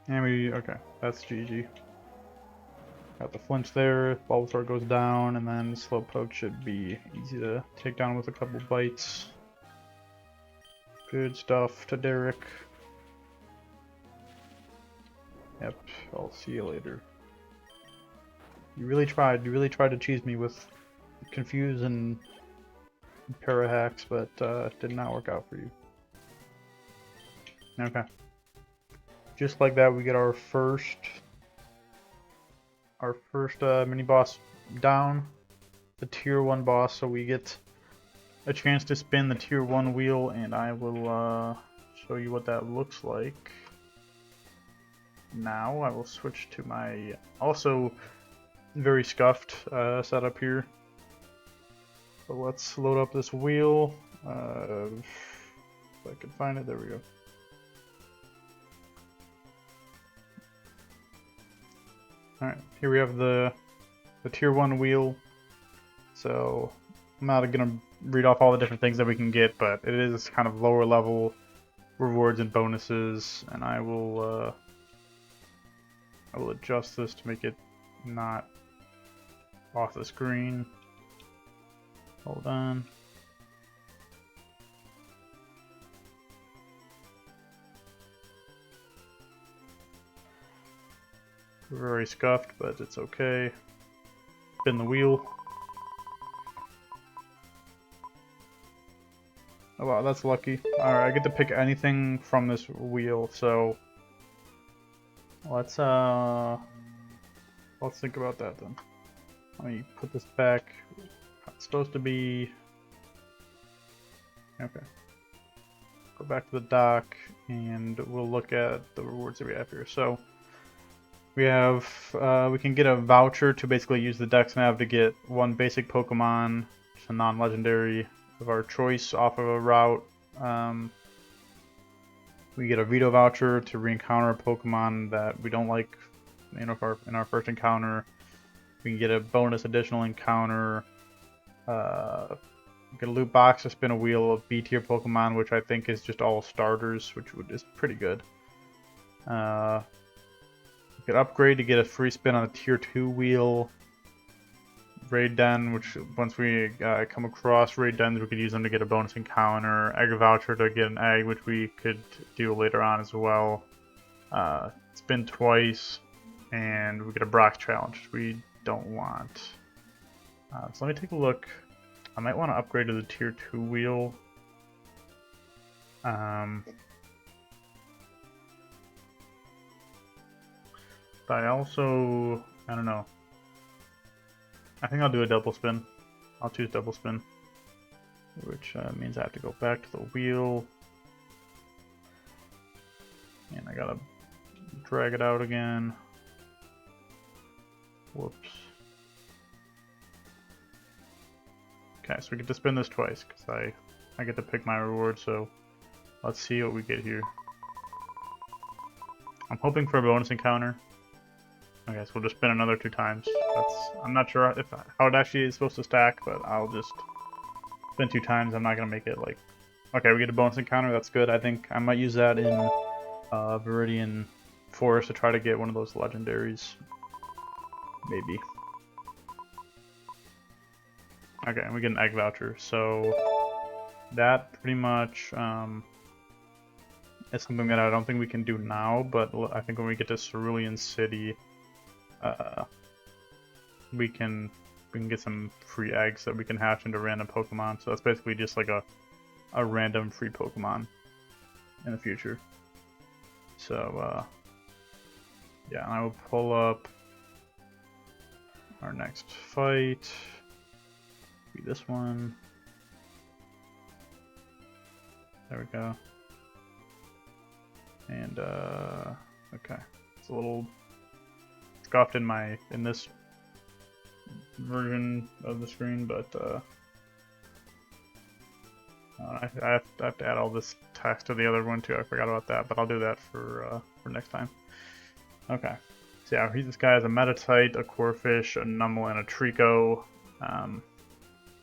And okay, that's GG. Got the flinch there, Bulbasaur goes down, and then Slowpoke should be easy to take down with a couple bites. Good stuff to Derek. Yep, I'll see you later. You really tried to cheese me with Confuse and Parahacks, but it did not work out for you. Okay. Just like that, we get our first mini boss down, the tier 1 boss, so we get a chance to spin the tier 1 wheel, and I will show you what that looks like. Now I will switch to my also very scuffed setup here. So let's load up this wheel. If I can find it, there we go. Alright, here we have the tier 1 wheel. So I'm not gonna read off all the different things that we can get, but it is kind of lower level rewards and bonuses, and I will adjust this to make it not off the screen. Hold on. We're very scuffed, but it's okay. Spin the wheel. Oh wow, that's lucky. Alright, I get to pick anything from this wheel, so let's think about that then. Let me put this back. It's supposed to be okay. Go back to the dock and we'll look at the rewards that we have here. So we have we can get a voucher to basically use the Dex Nav to get one basic Pokemon, just a non-legendary of our choice off of a route. We get a veto voucher to re-encounter a Pokemon that we don't like, in our first encounter. We can get a bonus additional encounter. Get a loot box to spin a wheel of B tier Pokemon, which I think is just all starters, which is pretty good. We could upgrade to get a free spin on a tier 2 wheel. Raid Den, which once we come across raid dens, we could use them to get a bonus encounter. Egg voucher to get an egg, which we could do later on as well. Spin twice, and we get a Brock's challenge, which we don't want. So let me take a look. I might want to upgrade to the tier 2 wheel. But I also, I don't know. I think I'll do a double spin. I'll choose double spin, which means I have to go back to the wheel. And I gotta drag it out again. Whoops. Okay, so we get to spin this twice, because I get to pick my reward, so let's see what we get here. I'm hoping for a bonus encounter. Okay, so we'll just spin another 2 times. I'm not sure how it actually is supposed to stack, but I'll just spin 2 times. I'm not gonna make it like... Okay, we get a bonus encounter, that's good. I think I might use that in Viridian Forest to try to get one of those legendaries. Maybe. Okay, and we get an egg voucher, so that pretty much It's something that I don't think we can do now, but I think when we get to Cerulean City, we can get some free eggs that we can hatch into random Pokemon. So that's basically just like a random free Pokemon in the future. So yeah, and I will pull up our next fight. Be this one. There we go. And okay, it's a little scuffed in this version of the screen, but I have to add all this text to the other one too. I forgot about that, but I'll do that for next time. Okay, so yeah, this guy has a Metatite, a Corphish, a Numel, and a Trico.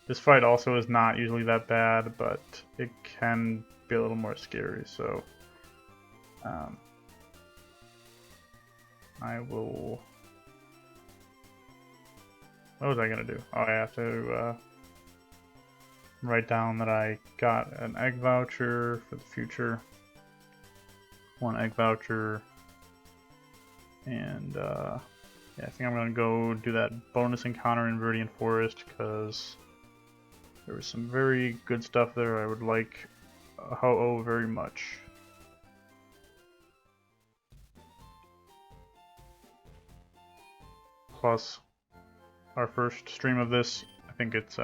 This fight also is not usually that bad, but it can be a little more scary, so I will... What was I gonna do? Oh, I have to write down that I got an egg voucher for the future. 1 egg voucher. And yeah, I think I'm gonna go do that bonus encounter in Viridian Forest, because there was some very good stuff there. I would like Ho-Oh very much. Plus, our first stream of this, I think it's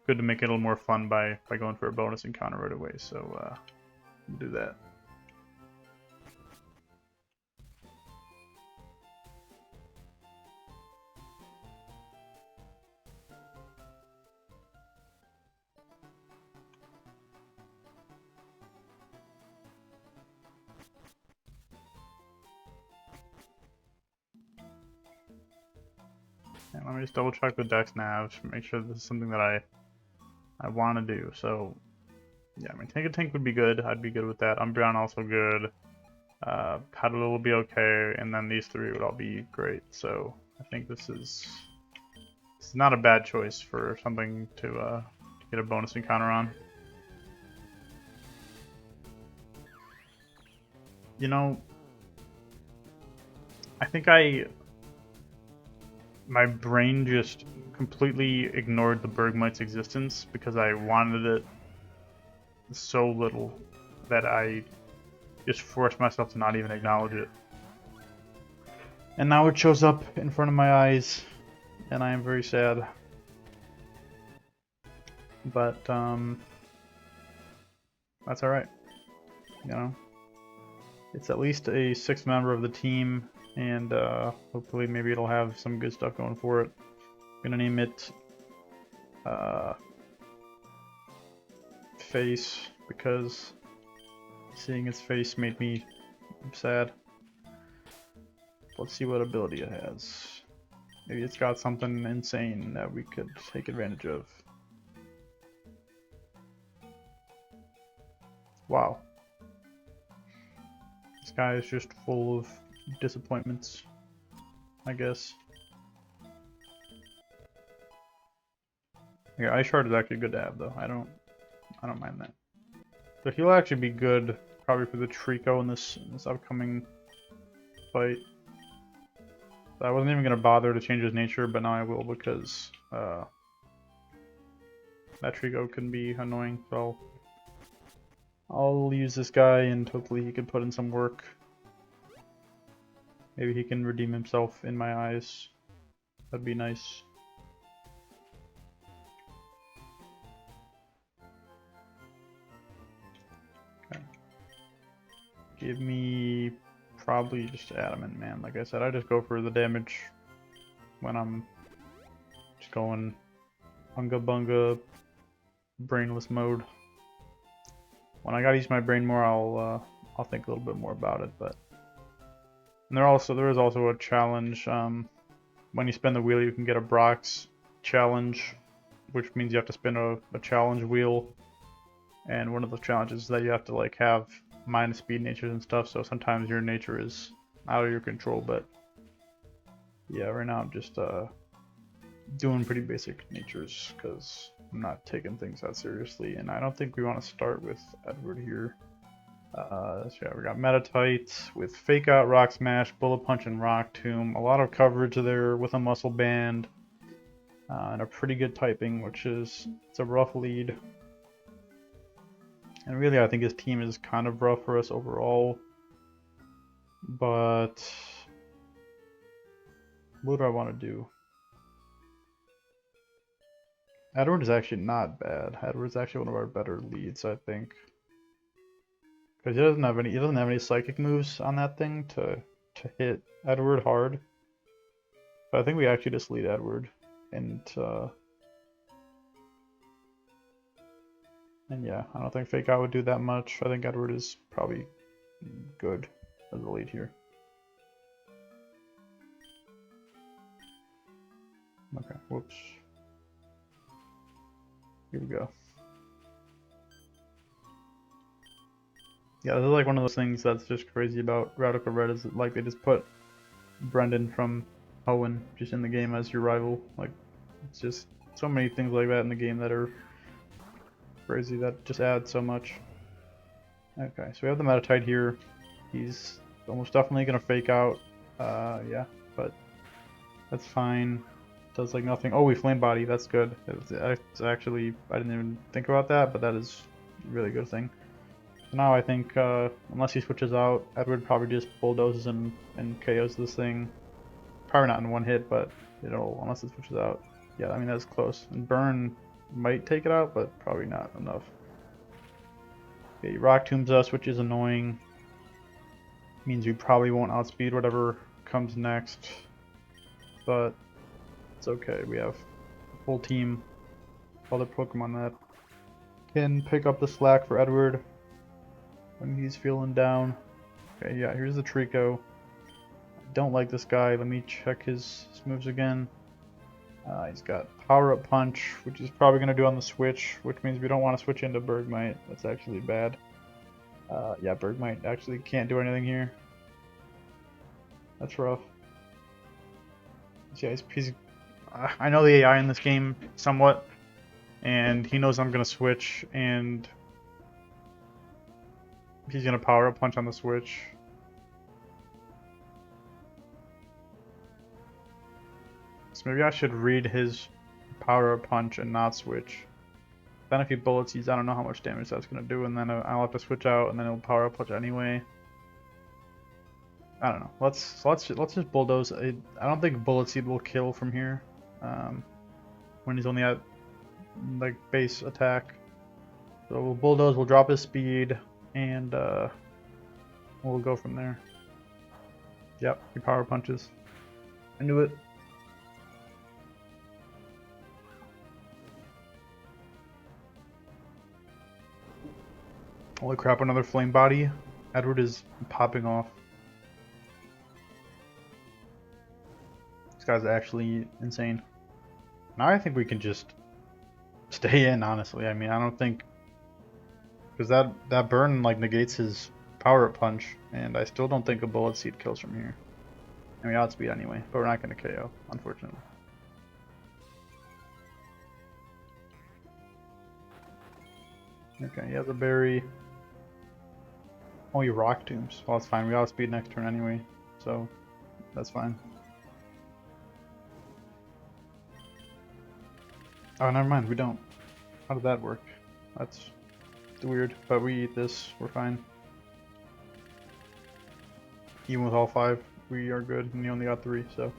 good to make it a little more fun by going for a bonus encounter right away. So we'll do that. And let me just double check the dex navs, make sure this is something that I want to do. So yeah, I mean, Tank would be good. I'd be good with that. Umbreon also good. Paddle will be okay, and then these 3 would all be great. So I think this is not a bad choice for something to get a bonus encounter on. You know, I think my brain just completely ignored the Bergmite's existence because I wanted it so little that I just forced myself to not even acknowledge it. And now it shows up in front of my eyes, and I am very sad. But that's alright. You know? It's at least a 6th member of the team, and hopefully maybe it'll have some good stuff going for it. I'm gonna name it Face, because seeing its face made me sad. Let's see what ability it has. Maybe it's got something insane that we could take advantage of. Wow. This guy is just full of disappointments, I guess. Yeah, Ice Shard is actually good to have, though. I don't mind that. So he'll actually be good, probably for the Trico in this upcoming fight. I wasn't even gonna bother to change his nature, but now I will, because that Trico can be annoying. So I'll use this guy, and hopefully he can put in some work. Maybe he can redeem himself in my eyes. That'd be nice. Okay. Give me probably just Adamant, man. Like I said, I just go for the damage when I'm just going bunga bunga brainless mode. When I gotta use my brain more, I'll think a little bit more about it. But and there is also a challenge. When you spin the wheel, you can get a Brock's challenge, which means you have to spin a challenge wheel. And one of the challenges is that you have to like have minus speed natures and stuff. So sometimes your nature is out of your control. But yeah, right now I'm just doing pretty basic natures because I'm not taking things that seriously, and I don't think we want to start with Edward here. So yeah, we got Metatite with Fake Out, Rock Smash, Bullet Punch, and Rock Tomb. A lot of coverage there with a Muscle Band. And a pretty good typing, which is, it's a rough lead. And really, I think his team is kind of rough for us overall. But what do I want to do? Edward is actually not bad. Edward's actually one of our better leads, I think. Because he doesn't have any psychic moves on that thing to hit Edward hard. But I think we actually just lead Edward. And yeah, I don't think Fake Out would do that much. I think Edward is probably good as a lead here. Okay, whoops. Here we go. Yeah, this is like one of those things that's just crazy about Radical Red, is that, like, they just put Brendan from Hoenn just in the game as your rival. Like, it's just so many things like that in the game that are crazy, that just add so much. Okay, so we have the Metatite here. He's almost definitely gonna Fake Out. Yeah, but that's fine. Does like nothing. Oh, we Flame Body. That's good. It's actually, I didn't even think about that, but that is a really good thing. So now I think, unless he switches out, Edward probably just bulldozes and KOs this thing. Probably not in one hit, but it'll, unless it switches out. Yeah, I mean, that's close. And Burn might take it out, but probably not enough. Okay, he Rock Tombs us, which is annoying. Means we probably won't outspeed whatever comes next. But it's okay, we have a full team, other Pokemon that can pick up the slack for Edward when he's feeling down. Okay, yeah, here's the Trico. I don't like this guy. Let me check his moves again. He's got Power Up Punch, which he's probably going to do on the switch, which means we don't want to switch into Bergmite. That's actually bad. Yeah, Bergmite actually can't do anything here. That's rough. So yeah, I know the AI in this game somewhat, and he knows I'm going to switch, and he's going to Power Up Punch on the switch. So maybe I should read his Power Up Punch and not switch. Then if he Bullet Seeds, I don't know how much damage that's going to do, and then I'll have to switch out, and then it'll Power Up Punch anyway. I don't know. Let's just bulldoze. I don't think Bullet Seed will kill from here, when he's only at like base attack. So we'll bulldoze. We'll drop his speed, and we'll go from there. Yep, he Power Punches. I knew it. Holy crap! Another Flame Body. Edward is popping off. Guy's actually insane. Now I think we can just stay in, honestly. I mean, I don't think, because that burn like negates his Power Up Punch, and I still don't think a Bullet Seed kills from here. I mean, outspeed anyway, but we're not going to KO, unfortunately. Okay, he has a berry. Oh, he Rock Tombs. Well, it's fine. We outspeed next turn anyway, so that's fine. Oh, never mind, we don't. How did that work? That's weird, but we eat this, we're fine. Even with all 5, we are good, and he only got 3, so.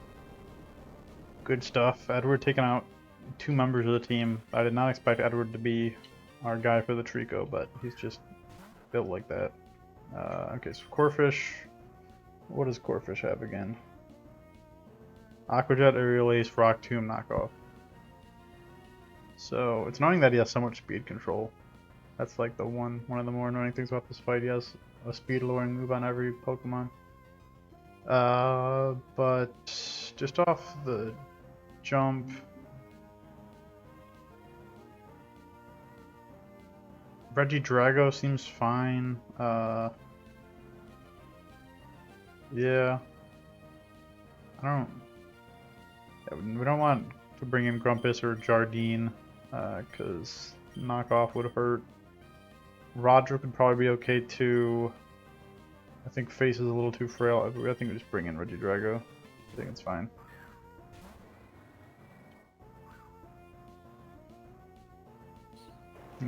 Good stuff. Edward taking out 2 members of the team. I did not expect Edward to be our guy for the Trico, but he's just built like that. Okay, so Corphish. What does Corphish have again? Aquajet, Aerial Ace, Rock Tomb, Knockoff. So it's annoying that he has so much speed control. That's like the one of the more annoying things about this fight. He has a speed lowering move on every Pokemon. But just off the jump, Regidrago seems fine. Yeah. We don't want to bring in Grumpus or Jardine, because knockoff would hurt. Roger could probably be okay too. I think Face is a little too frail. I think we just bring in Regidrago. I think it's fine.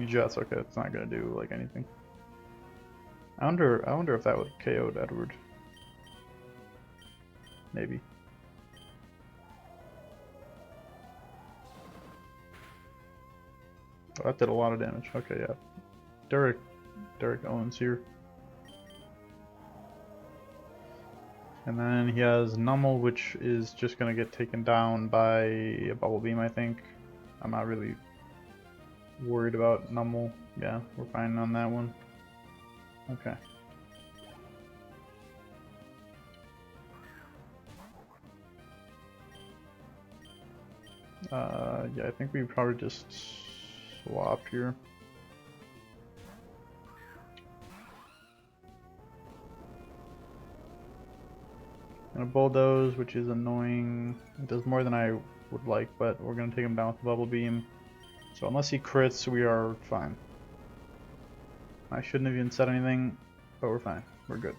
Jets, okay, it's not gonna do like anything. I wonder if that would KO'd Edward. Maybe. Oh, that did a lot of damage. Okay, yeah. Derek Owens here. And then he has Nummel, which is just gonna get taken down by a Bubble Beam, I think. I'm not really worried about Nummel. Yeah, we're fine on that one. Okay. Yeah, I think we probably just swap here. Gonna Bulldoze, which is annoying. It does more than I would like, but we're gonna take him down with the Bubble Beam. So unless he crits, we are fine. I shouldn't have even said anything, but we're fine. We're good.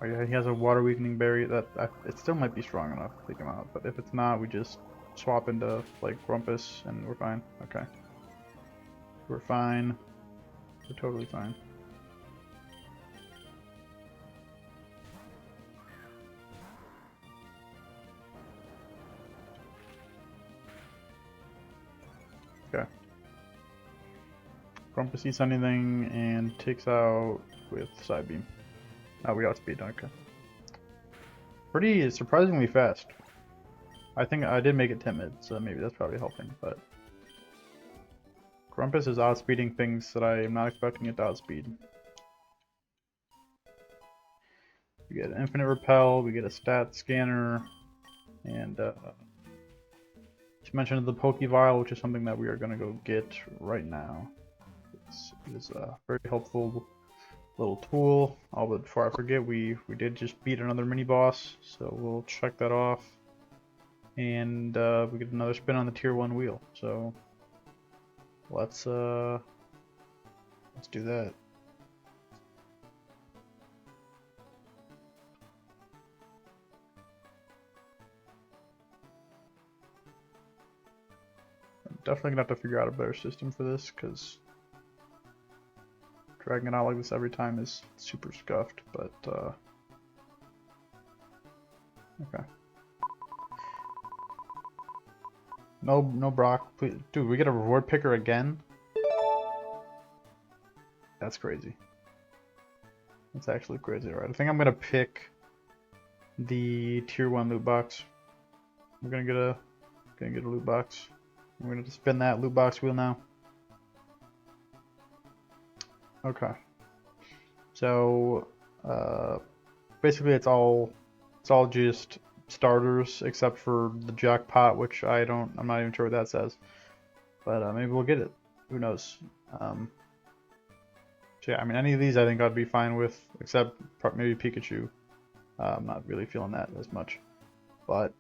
Oh yeah, he has a Water Weakening Berry. It still might be strong enough to take him out, but if it's not, we just swap into like Grumpus and we're fine. Okay. We're fine. We're totally fine. Okay. Grumpus eats anything and takes out with Side Beam. Oh, we outspeed. Okay. Pretty surprisingly fast. I think I did make it timid, so maybe that's probably helping, but Grumpus is outspeeding things that I am not expecting it to outspeed. We get Infinite Repel, we get a Stat Scanner, and to mention the Pokevile, which is something that we are going to go get right now. It is a very helpful little tool. Oh, but before I forget, we did just beat another mini boss, so we'll check that off. And we get another spin on the tier 1 wheel. So let's do that. I'm definitely gonna have to figure out a better system for this, because dragging it out like this every time is super scuffed, but okay. No Brock, please. Dude, we get a reward picker again? That's crazy. That's actually crazy. Alright, I think I'm gonna pick the tier 1 loot box. We're gonna get a loot box. We're gonna spin that loot box wheel now. Okay. So basically it's all just starters except for the jackpot, which I'm not even sure what that says, but maybe we'll get it. Who knows? So yeah, I mean, any of these I think I'd be fine with, except maybe Pikachu. I'm not really feeling that as much, but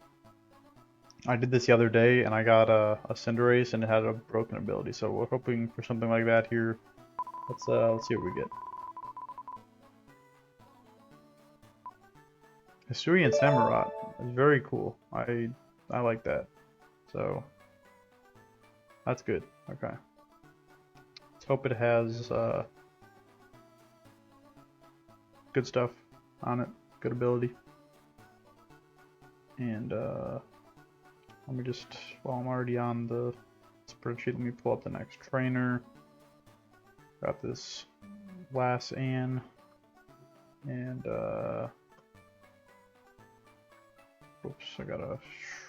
I did this the other day and I got a Cinderace and it had a broken ability, so we're hoping for something like that here. Let's see what we get. Hisui and Samurott is very cool. I like that. So that's good. Okay. Let's hope it has good stuff on it. Good ability. And let me just, while I'm already on the spreadsheet, let me pull up the next trainer. Got this last Ann. And oops, I gotta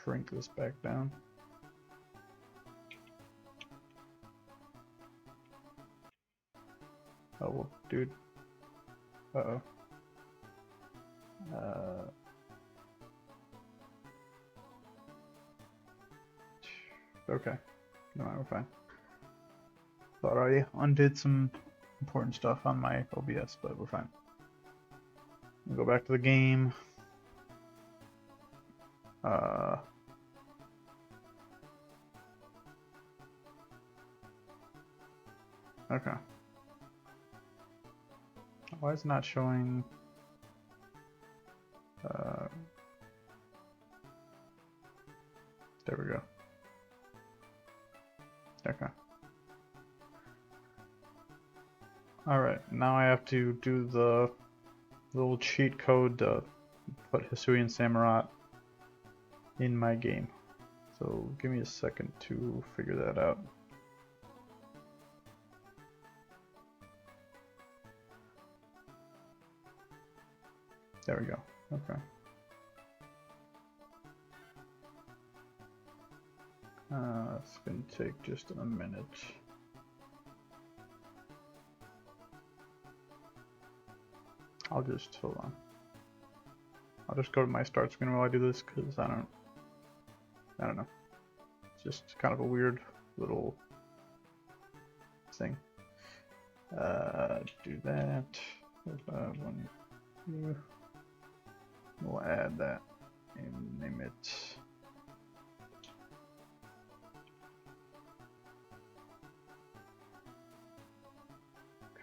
shrink this back down. Oh, well, dude. Uh-oh. Okay. No, we're fine. Thought I undid some important stuff on my OBS, but we're fine. We'll go back to the game. Okay. Why is it not showing? There we go. Okay. Alright, now I have to do the little cheat code to put Hisuian Samurott in my game. So give me a second to figure that out. There we go. Okay. It's gonna take just a minute. Hold on. I'll just go to my start screen while I do this because I don't know. It's just kind of a weird little thing. Do that. One, two. We'll add that and name it.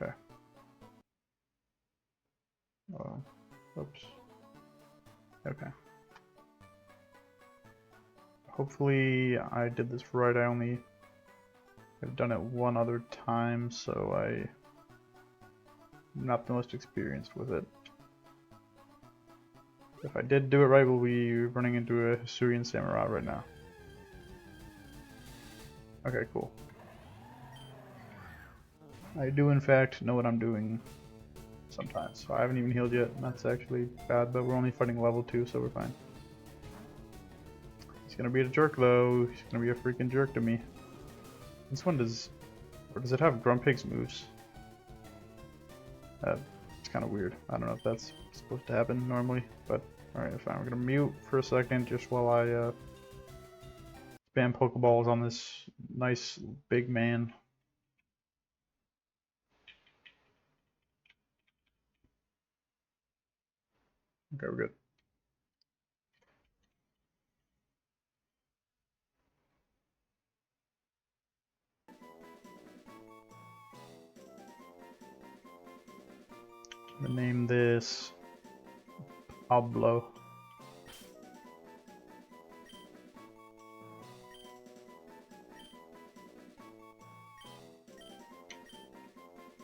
Okay. Oh, oops. Okay. Hopefully I did this right. I only have done it one other time, so I'm not the most experienced with it. If I did do it right, we'll be running into a Hisuian Samurott right now. Okay, cool. I do in fact know what I'm doing sometimes. So I haven't even healed yet, and that's actually bad, but we're only fighting level 2, so we're fine. He's gonna be a jerk though. He's gonna be a freaking jerk to me. This one does it have Grumpig's moves? It's kind of weird. I don't know if that's supposed to happen normally, but alright, fine. We're gonna mute for a second just while I spam Pokeballs on this nice big man. Okay, we're good. I'm gonna name this Pablo.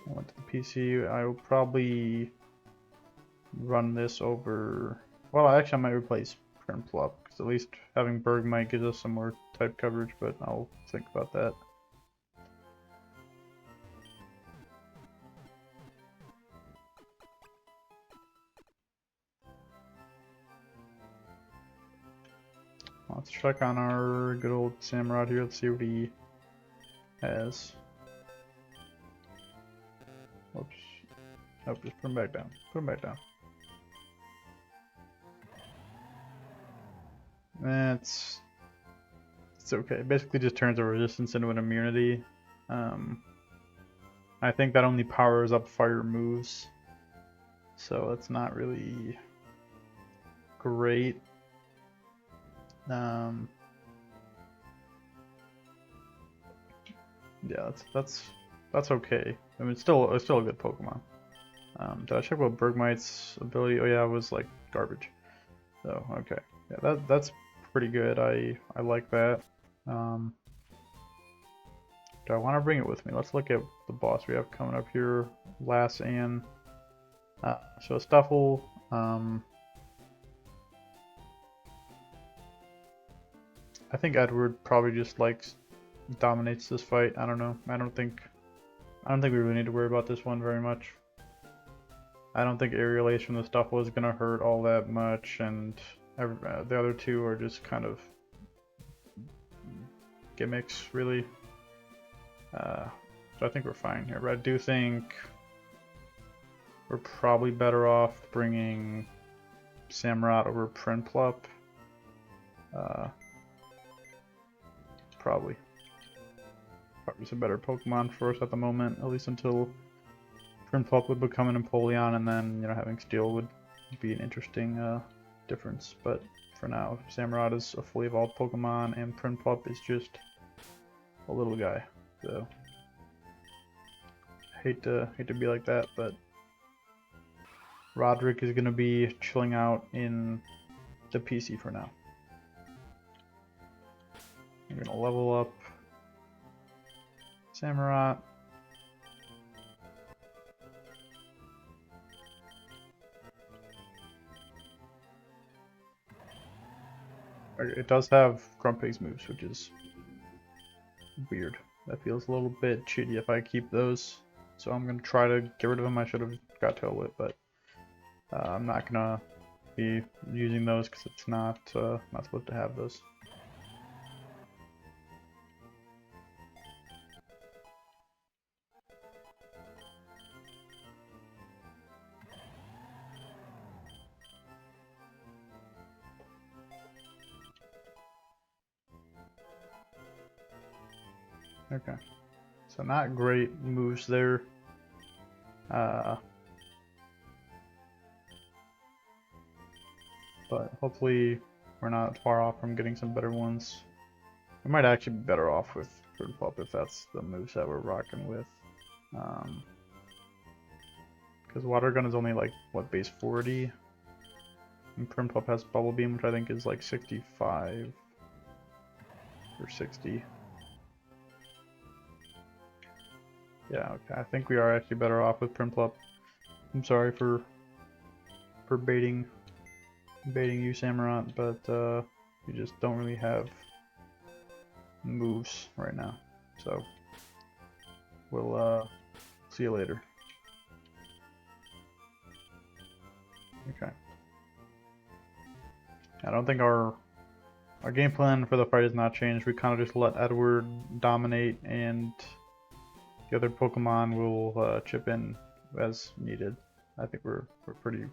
I went to the PC. I will probably run this over. Well, actually, I might replace Prinplup because at least having Bergmite gives us some more type coverage, but I'll think about that. Let's check on our good old Samurott here. Let's see what he has. Oops. Nope, just put him back down. Put him back down. It's okay. It basically just turns a resistance into an immunity. I think that only powers up fire moves, so it's not really great. Yeah, that's okay. I mean, it's still a good Pokemon. Did I check about Bergmite's ability? Oh yeah, it was like garbage. So okay, yeah, that's pretty good. I like that. Do I want to bring it with me? Let's look at the boss we have coming up here. Lass Ann. So Stuffle. I think Edward probably just dominates this fight. I don't know. I don't think we really need to worry about this one very much. I don't think Aerial Ace from the Stuffle is gonna hurt all that much, and the other two are just kind of gimmicks, really. So I think we're fine here, but I do think we're probably better off bringing Samurott over Prinplup. Probably some better Pokemon for us at the moment, at least until Prinplup would become an Empoleon, and then having Steel would be an interesting difference. But for now, Samurott is a fully evolved Pokemon, and Prinplup is just a little guy. So hate to be like that, but Roderick is gonna be chilling out in the PC for now. I'm gonna level up Samurott. It does have Grumpig's moves, which is weird. That feels a little bit cheaty if I keep those. So I'm gonna try to get rid of them. I should have got Tail Whip, but I'm not gonna be using those because it's not supposed to have those. Okay, so not great moves there. But hopefully we're not far off from getting some better ones. We might actually be better off with Prinplup if that's the moves that we're rocking with. Because Water Gun is only like, what, base 40? And Prinplup has Bubble Beam, which I think is like 65 or 60. Yeah, okay, I think we are actually better off with Prinplup. I'm sorry for baiting you, Samurott, but you just don't really have moves right now. So we'll see you later. Okay. I don't think our game plan for the fight has not changed. We kind of just let Edward dominate, and the other Pokemon will chip in as needed. I think we're pretty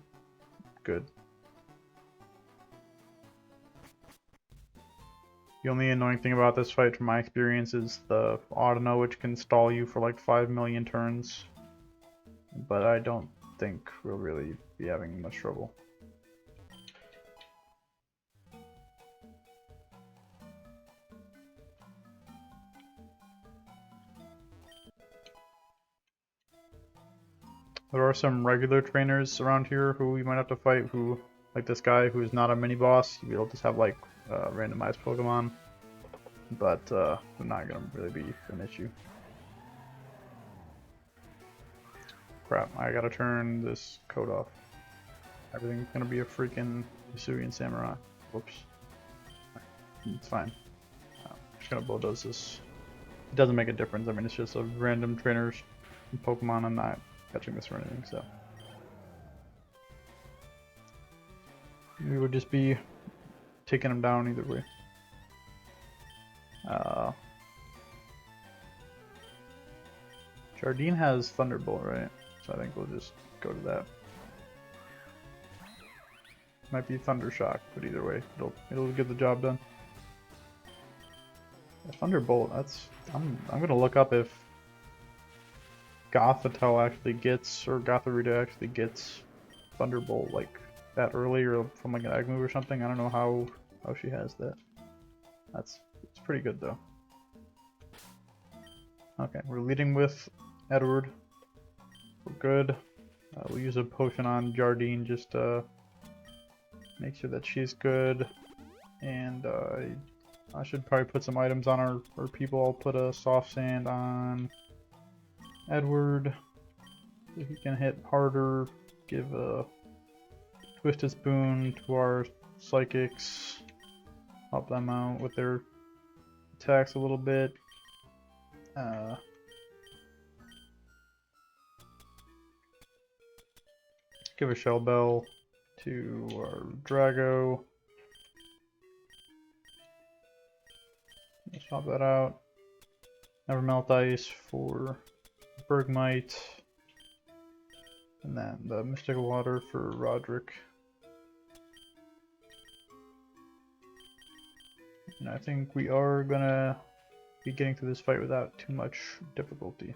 good. The only annoying thing about this fight, from my experience, is the Audino, which can stall you for like 5 million turns. But I don't think we'll really be having much trouble. There are some regular trainers around here who we might have to fight, who, like this guy who is not a mini boss. He'll just have like randomized Pokemon, but they're not gonna really be an issue. Crap, I gotta turn this code off. Everything's gonna be a freaking Hisuian Samurai. Whoops. It's fine. I'm just gonna bulldoze this. It doesn't make a difference. I mean, it's just a random trainer's Pokemon. I'm not catching this or anything, so. We would just be taking him down either way. Jardine has Thunderbolt, right? So I think we'll just go to that. Might be Thundershock, but either way, it'll get the job done. Thunderbolt, I'm gonna look up if Gothitelle actually gets, or Gothorita actually gets Thunderbolt like that early, or from like an egg move or something. I don't know how she has that. It's pretty good though. Okay, we're leading with Edward. We're good. We'll use a potion on Jardine just to make sure that she's good. And I should probably put some items on our people. I'll put a soft sand on Edward so he can hit harder. Give a Twisted Spoon to our psychics. Help them out with their attacks a little bit. Give a Shell Bell to our Drago. Swap that out. Never Melt Ice for Bergmite. And then the Mystic Water for Roderick. And I think we are gonna be getting through this fight without too much difficulty.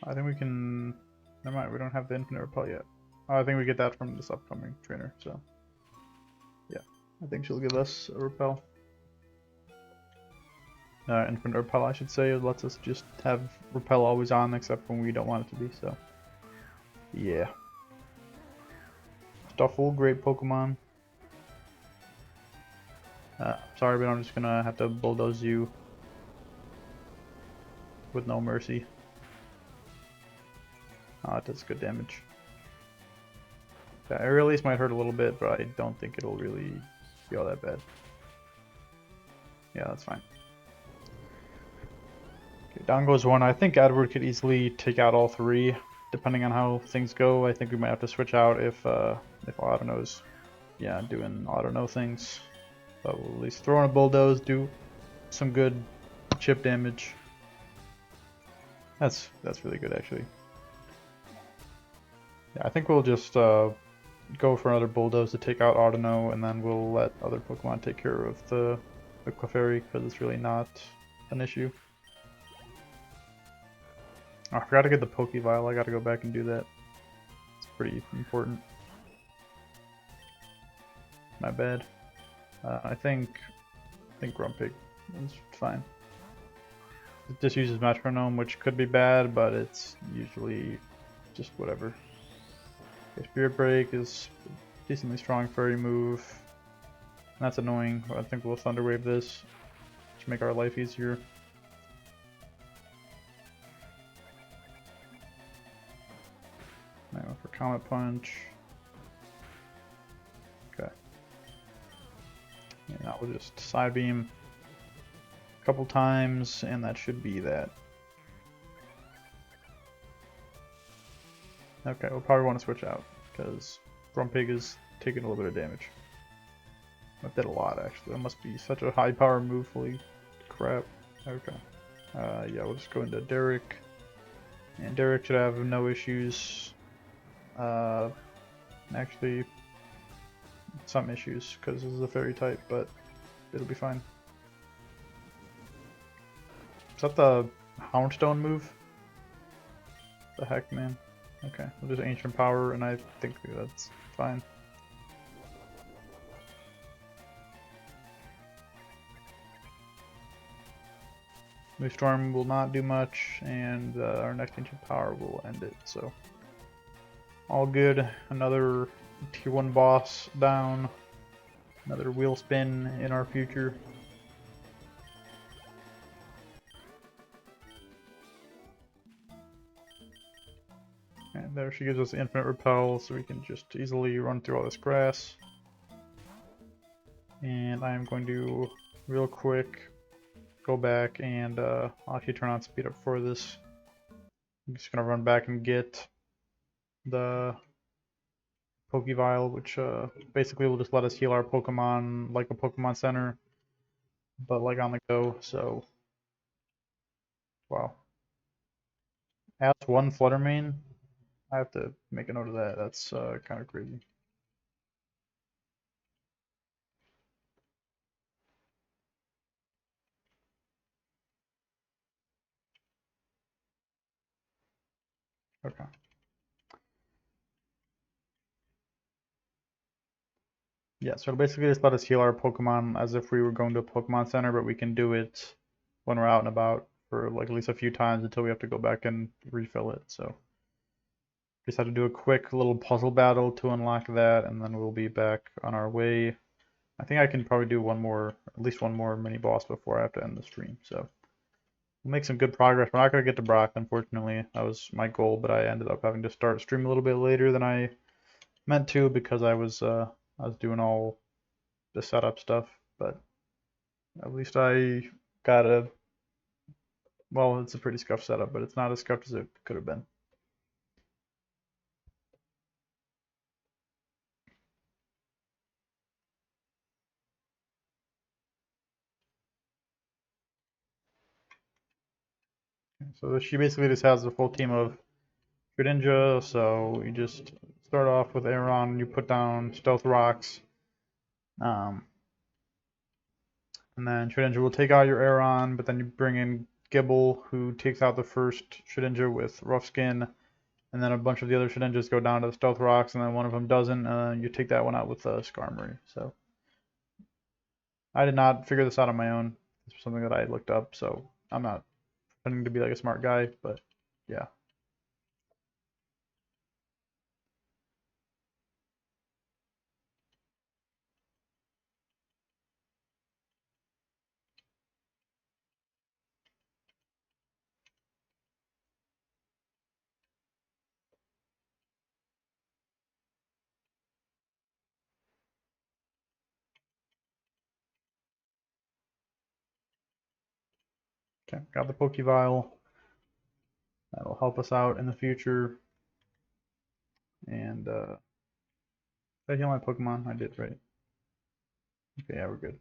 I think we can... Never mind, we don't have the Infinite Repel yet. I think we get that from this upcoming trainer, so... Yeah, I think she'll give us a Repel. infinite repel, I should say. It lets us just have repel always on, except when we don't want it to be. So, yeah. Stuffle, great Pokemon. Sorry, but I'm just gonna have to bulldoze you with no mercy. Oh, it does good damage. Yeah, Aerial Ace might hurt a little bit, but I don't think it'll really be all that bad. Yeah, that's fine. Okay, down goes one. I think Edward could easily take out all three, depending on how things go. I think we might have to switch out if Autono's, yeah, doing Autono things. But we'll at least throw in a bulldoze, do some good chip damage. That's really good, actually. Yeah, I think we'll just go for another bulldoze to take out Autono, and then we'll let other Pokemon take care of the Clefairy, because it's really not an issue. Oh, I forgot to get the Pokevile. I gotta go back and do that. It's pretty important. My bad. I think Grumpig is fine. It just uses Metronome, which could be bad, but it's usually just whatever. Okay, Spirit Break is a decently strong fairy move. And that's annoying, but I think we'll Thunder Wave this to make our life easier. Now for Comet Punch. Okay. And now we'll just Side Beam a couple times, and that should be that. Okay, we'll probably want to switch out, because Grumpig is taking a little bit of damage. That did a lot, actually. That must be such a high power move, holy crap. Okay. Yeah, we'll just go into Derek. And Derek should have no issues. Actually, some issues, because this is a fairy type, but it'll be fine. Is that the Houndstone move? The heck, man? Okay, we'll just Ancient Power, and I think that's fine. Moonstorm will not do much, and our next Ancient Power will end it, so all good. Another tier 1 boss down. Another wheel spin in our future. And there she gives us infinite repel, so we can just easily run through all this grass. And I am going to, real quick, go back and I'll actually turn on speed up for this. I'm just going to run back and get the Pokevile, which basically will just let us heal our Pokemon like a Pokemon Center, but like on the go, so wow. Ask one Fluttermane? I have to make a note of that. That's kind of crazy. Okay. Yeah, so it'll basically just let us heal our Pokemon as if we were going to a Pokemon Center, but we can do it when we're out and about for like at least a few times until we have to go back and refill it. So just have to do a quick little puzzle battle to unlock that, and then we'll be back on our way. I think I can probably do at least one more mini boss before I have to end the stream. So we'll make some good progress. We're not going to get to Brock, unfortunately. That was my goal, but I ended up having to start stream a little bit later than I meant to because I was doing all the setup stuff. But at least I got well, it's a pretty scuffed setup, but it's not as scuffed as it could have been. So she basically just has a full team of Greninja, so you just start off with Aeron, you put down Stealth Rocks, and then Shedinja will take out your Aeron, but then you bring in Gibble, who takes out the first Shedinja with Rough Skin, and then a bunch of the other Shedinjas go down to the Stealth Rocks, and then one of them doesn't, you take that one out with Skarmory. So I did not figure this out on my own. It's something that I looked up, so I'm not pretending to be like a smart guy, but yeah. Okay, got the Pokevile. That'll help us out in the future. And did I heal my Pokemon? I did, right? Okay, yeah, we're good.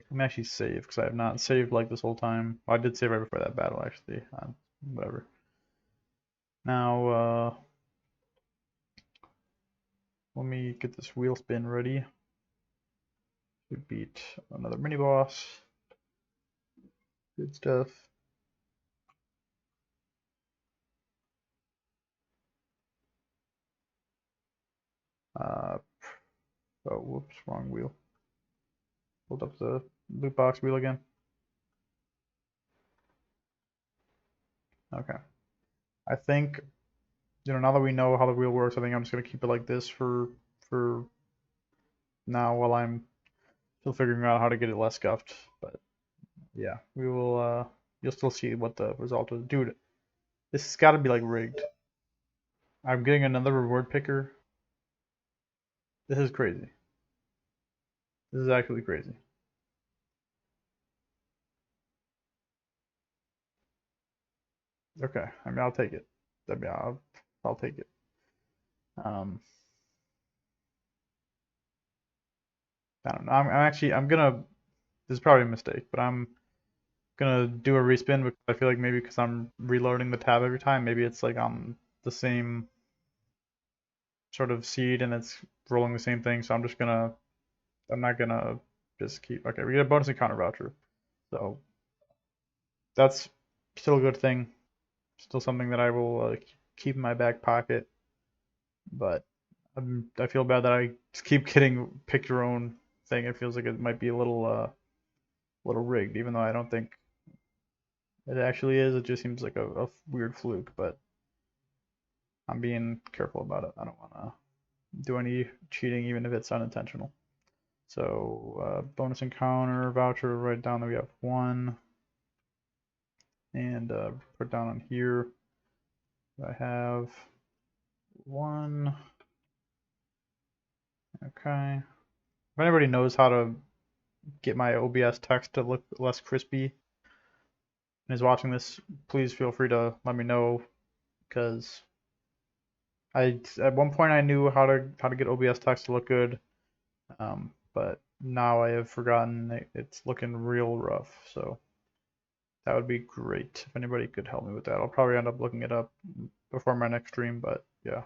Let me actually save because I have not saved like this whole time. Well, I did save right before that battle actually. Whatever. Now, let me get this wheel spin ready to beat another mini boss. Good stuff. Oh, whoops, wrong wheel. Hold up the loot box wheel again. Okay. I think, now that we know how the wheel works, I think I'm just gonna keep it like this for now while I'm still figuring out how to get it less scuffed. But yeah, we will. You'll still see what the result is, dude. This has got to be like rigged. I'm getting another reward picker. This is crazy. This is actually crazy. Okay, I mean I'll take it. I mean I'll take it. Um, I don't know. I'm gonna. This is probably a mistake, but I'm gonna do a respin because I feel like maybe because I'm reloading the tab every time, maybe it's like on the same sort of seed and it's rolling the same thing. So I'm not gonna just keep. Okay, we get a bonus encounter voucher, so that's still a good thing. Still something that I will keep in my back pocket. But I feel bad that I just keep getting pick your own thing. It feels like it might be a little rigged, even though I don't think it actually is. It just seems like a weird fluke, but I'm being careful about it. I don't want to do any cheating, even if it's unintentional. So bonus encounter voucher, write down that we have one, and put down on here. I have one. Okay. If anybody knows how to get my OBS text to look less crispy and is watching this, please feel free to let me know because at one point I knew how to get OBS text to look good, but now I have forgotten. It's looking real rough. So that would be great if anybody could help me with that. I'll probably end up looking it up before my next stream, but yeah.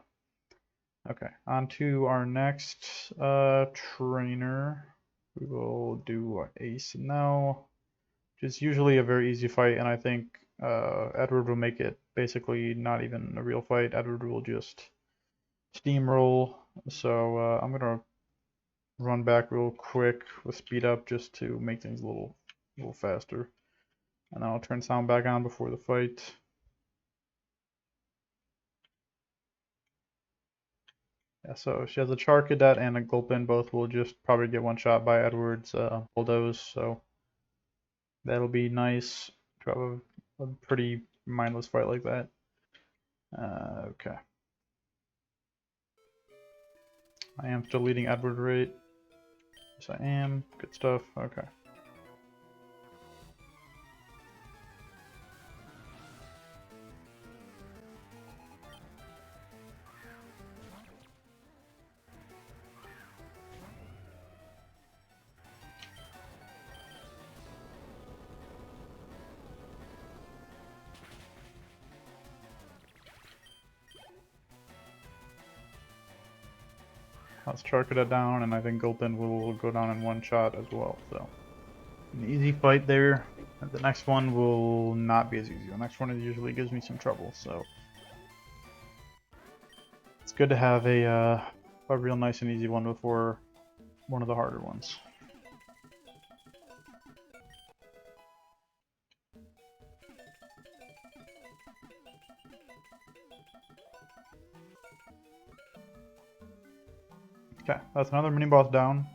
Okay, on to our next trainer. We will do Ace now, which is usually a very easy fight, and I think Edward will make it basically not even a real fight. Edward will just steamroll. So I'm gonna run back real quick with speed up just to make things a little faster, and then I'll turn sound back on before the fight. Yeah, so she has a Char Cadet and a Gulpin. Both will just probably get one shot by Edward's Bulldoze, so that'll be nice to have a pretty mindless fight like that. Okay. I am still leading Edward right. Yes, I am. Good stuff. Okay. Let's Char Cadet down, and I think Gulpin will go down in one shot as well. So, an easy fight there. The next one will not be as easy. The next one usually gives me some trouble, so it's good to have a real nice and easy one before one of the harder ones. Okay, that's another mini boss down.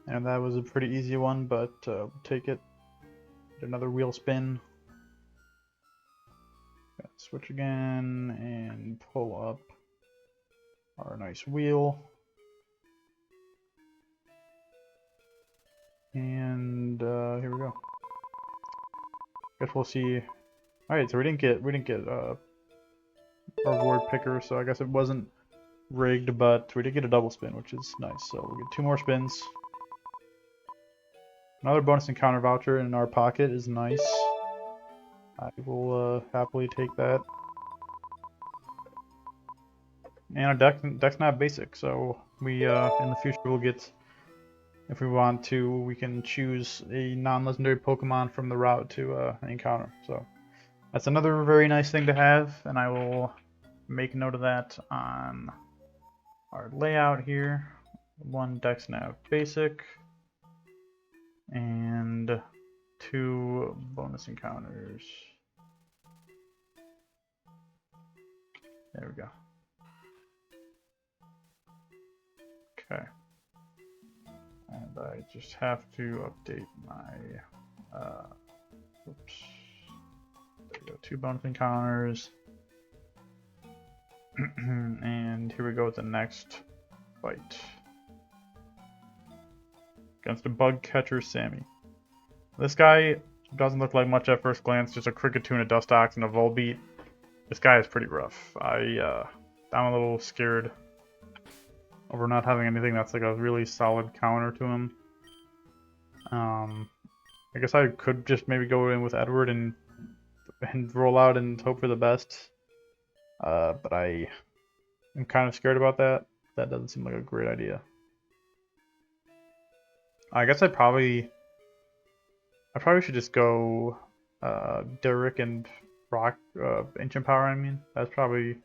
And that was a pretty easy one, but we'll take it. Get another wheel spin. Switch again and pull up our nice wheel. And here we go. Guess we'll see. Alright, so we didn't get a reward picker, so I guess it wasn't rigged, but we did get a double spin, which is nice. So we'll get 2 more spins. Another bonus encounter voucher in our pocket is nice. I will happily take that. And our deck's not basic, so we in the future will get, if we want to, we can choose a non-legendary Pokemon from the route to encounter. So that's another very nice thing to have, and I will make note of that on our layout here. 1 Dex Nav basic, and 2 bonus encounters. There we go. Okay. And I just have to update my, oops. There we go, 2 bonus encounters. And here we go with the next fight. Against a bug catcher, Sammy. This guy doesn't look like much at first glance, just a Kricketune, a Dustox, and a Volbeat. This guy is pretty rough. I'm a little scared over not having anything that's like a really solid counter to him. I guess I could just maybe go in with Edward and roll out and hope for the best. But I am kind of scared about that. That doesn't seem like a great idea. I guess I probably should just go Derek and Rock Ancient Power. I mean, that's probably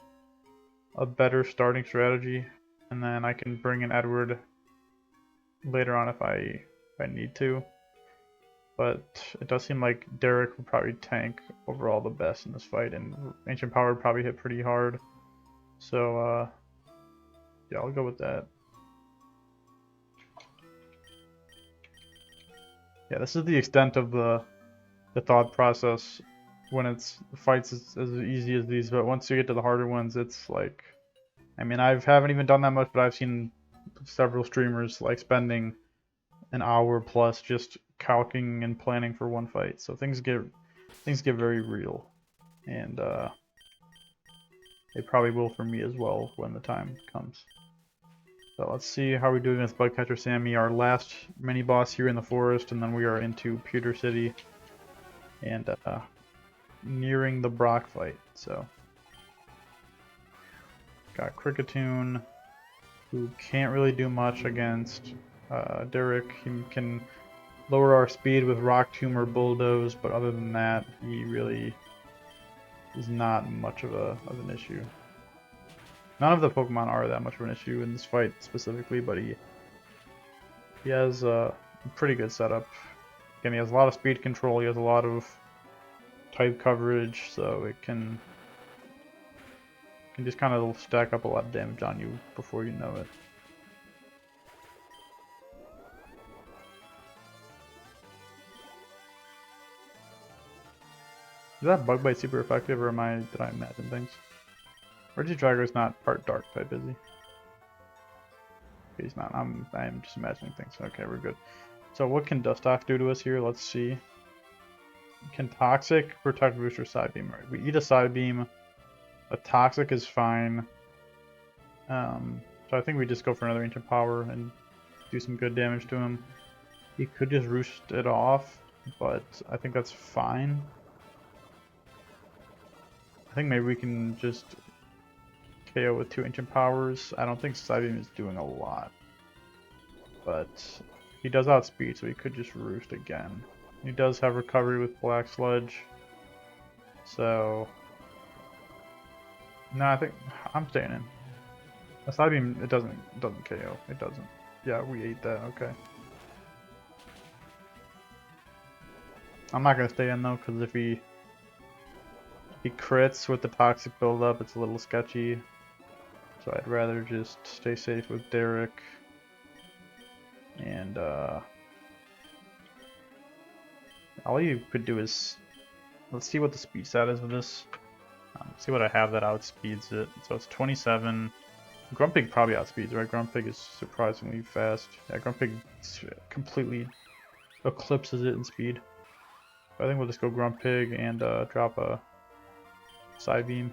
a better starting strategy, and then I can bring in Edward later on if I need to. But it does seem like Derek would probably tank overall the best in this fight, and Ancient Power would probably hit pretty hard. So yeah, I'll go with that. Yeah, this is the extent of the thought process when it's fights as easy as these, but once you get to the harder ones, it's like, I mean, I haven't even done that much, but I've seen several streamers like spending an hour plus just calcing and planning for one fight. So things get very real, and they probably will for me as well when the time comes. So let's see how we do against Bugcatcher Sammy, our last mini boss here in the forest, and then we are into Pewter City and nearing the Brock fight. So got Kricketune, who can't really do much against Derek. He can lower our speed with Rock Tomb or Bulldoze, but other than that, he really is not much of an issue. None of the Pokemon are that much of an issue in this fight specifically, but he has a pretty good setup. Again, he has a lot of speed control, he has a lot of type coverage, so it can just kind of stack up a lot of damage on you before you know it. Is that Bug Bite super effective, or did I imagine things? Regidrago's not part dark type, is he? He's not. I'm just imagining things. Okay, we're good. So what can Dustox do to us here? Let's see. Can Toxic, Protect, Boost, or Side Beam? Right. We eat a Side Beam. A Toxic is fine. So I think we just go for another Ancient Power and do some good damage to him. He could just Roost it off, but I think that's fine. I think maybe we can just KO with 2 Ancient Powers. I don't think Psybeam is doing a lot, but he does outspeed, so he could just Roost again. He does have Recovery with Black Sludge, so no, I think I'm staying in. A Psybeam, it doesn't KO. It doesn't. Yeah, we ate that. Okay. I'm not gonna stay in though, because if he crits with the Toxic buildup, it's a little sketchy. So I'd rather just stay safe with Derek. And all you could do is, let's see what the speed stat is with this. See what I have that outspeeds it. So it's 27. Grumpig probably outspeeds, right? Grumpig is surprisingly fast. Yeah, Grumpig completely eclipses it in speed. So I think we'll just go Grumpig and drop a side beam.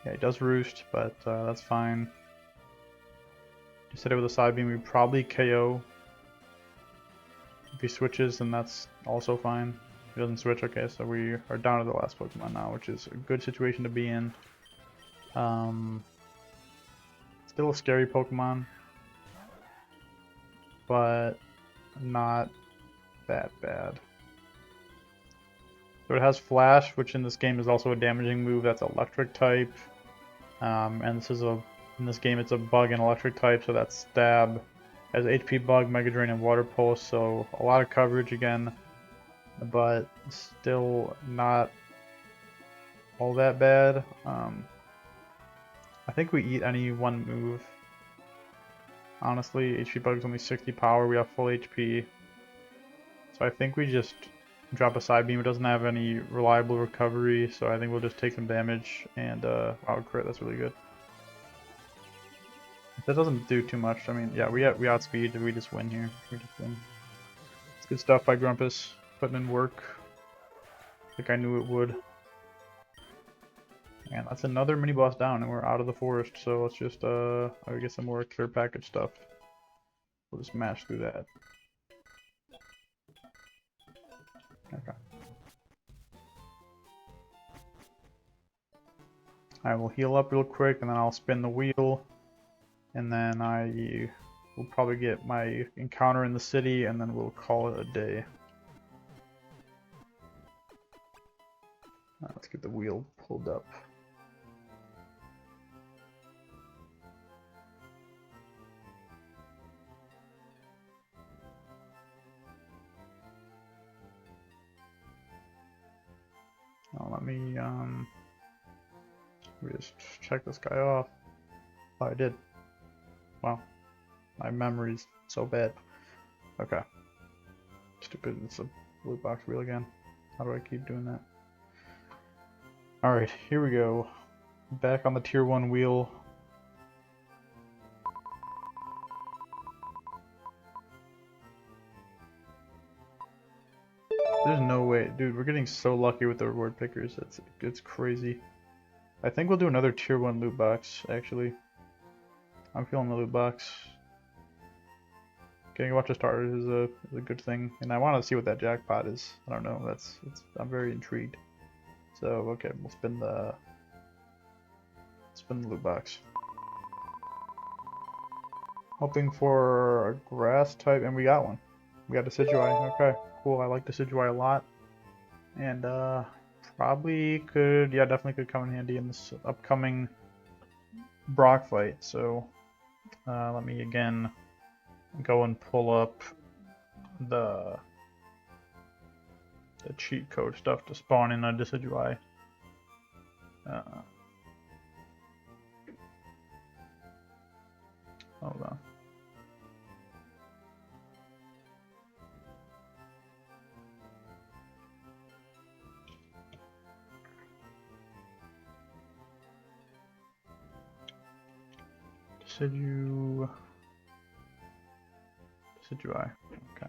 Yeah, he does roost, but that's fine. Just hit it with a side beam, we probably KO. If he switches, then that's also fine. If he doesn't switch, okay, so we are down to the last Pokemon now, which is a good situation to be in. Still a scary Pokemon, but not that bad. So it has Flash, which in this game is also a damaging move. That's electric type. And in this game it's a bug and electric type, so that's Stab. Has HP Bug, Mega Drain, and Water Pulse, so a lot of coverage again, but still not all that bad. I think we eat any one move. Honestly, HP Bug's only 60 power, we have full HP. So I think we just drop a side beam. It doesn't have any reliable recovery, so I think we'll just take some damage and wow, crit, that's really good. That doesn't do too much. I mean, yeah, we outspeed. We just win here. We just win. It's good stuff by Grumpus. Putting in work. Like I knew it would. And that's another mini boss down, and we're out of the forest. So let's just I get some more clear package stuff. We'll just mash through that. Okay. I will heal up real quick, and then I'll spin the wheel. And then I will probably get my encounter in the city, and then we'll call it a day. Let's get the wheel pulled up. Now let me just check this guy off. Oh, I did. Wow, my memory's so bad. Okay. Stupid, it's a blue box wheel again. How do I keep doing that? Alright, here we go. Back on the tier 1 wheel. There's no way. Dude, we're getting so lucky with the reward pickers. It's crazy. I think we'll do another tier 1 loot box, actually. I'm feeling the loot box. Getting a bunch of starters is a good thing, and I want to see what that jackpot is. I don't know. I'm very intrigued. So okay, we'll spin the loot box. Hoping for a grass type, and we got one. We got Decidueye. Okay, cool. I like Decidueye a lot, and probably could, yeah, definitely could come in handy in this upcoming Brock fight. So let me again go and pull up the cheat code stuff to spawn in a Decidueye. Hold on. Decidueye. Okay.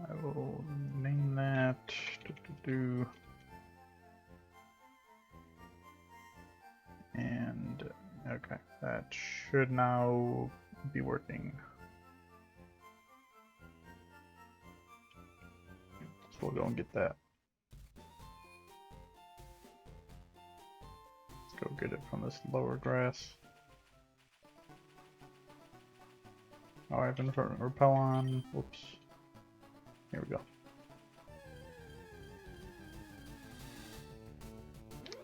I will name that. And okay, that should now be working. So we'll go and get that. Let's go get it from this lower grass. Oh, I have to repel on. Whoops. Here we go.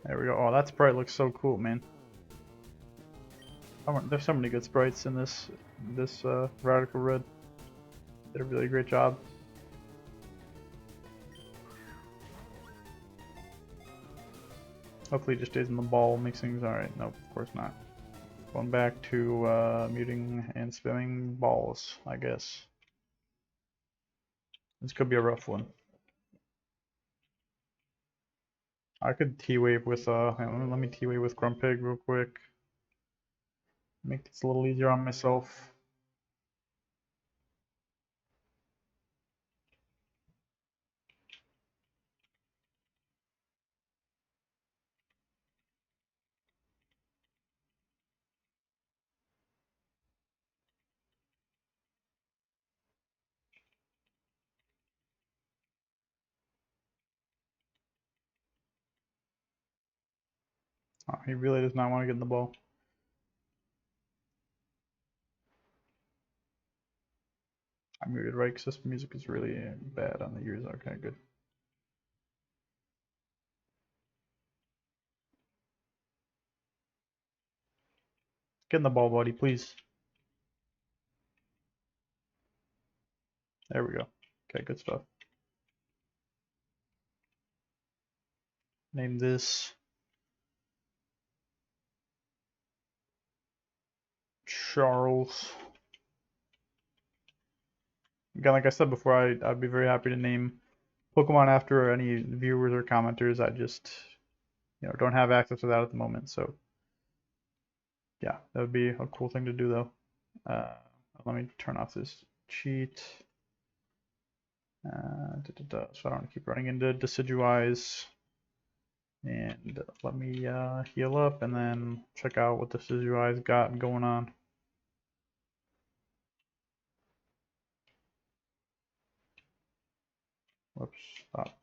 There we go. Oh, that sprite looks so cool, man. There's so many good sprites in this Radical Red. Did a really great job. Hopefully it just stays in the ball, makes things alright. Nope, of course not. Going back to muting and spamming balls, I guess. This could be a rough one. I could T-Wave with, let me T-Wave with Grumpig real quick. Make this a little easier on myself. Oh, he really does not want to get in the ball. I muted, right? Because this music is really bad on the ears. Okay, good. Get in the ball, buddy, please. There we go. Okay, good stuff. Name this Charles. Again, like I said before, I'd be very happy to name Pokemon after any viewers or commenters. I just, don't have access to that at the moment. So, yeah, that would be a cool thing to do, though. Let me turn off this cheat. So I don't keep running into Decidueyes. And let me heal up and then check out what the Decidueyes got going on. Whoops, stop.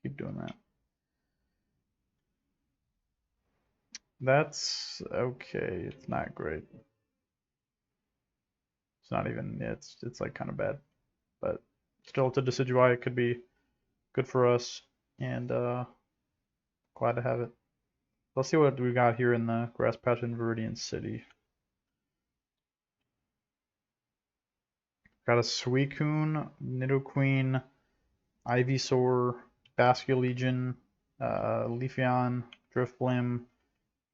Keep doing that. That's okay. It's not great. It's not even. It's like kind of bad, but still, it's a Decidueye. It could be good for us, and glad to have it. Let's see what we got here in the grass patch in Viridian City. Got a Suicune, Nidoqueen, Ivysaur, Basculegion, Leafeon, Drifblim,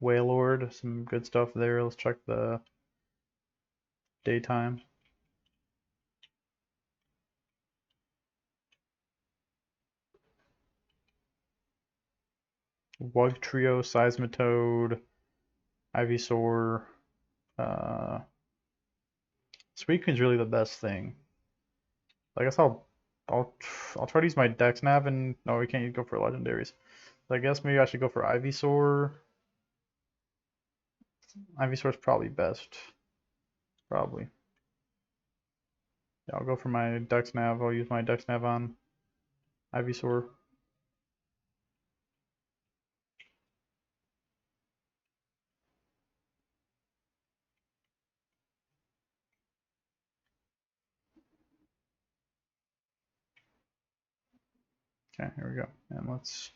Wailord. Some good stuff there. Let's check the daytime. Wugtrio, Seismitoad, Ivysaur. Suicune's really the best thing. I guess I'll try to use my Dex Nav and no, we can't go for legendaries. So I guess maybe I should go for Ivysaur. Ivysaur's probably best. Probably. Yeah, I'll go for my Dex Nav. I'll use my Dex Nav on Ivysaur. Okay, here we go. And let's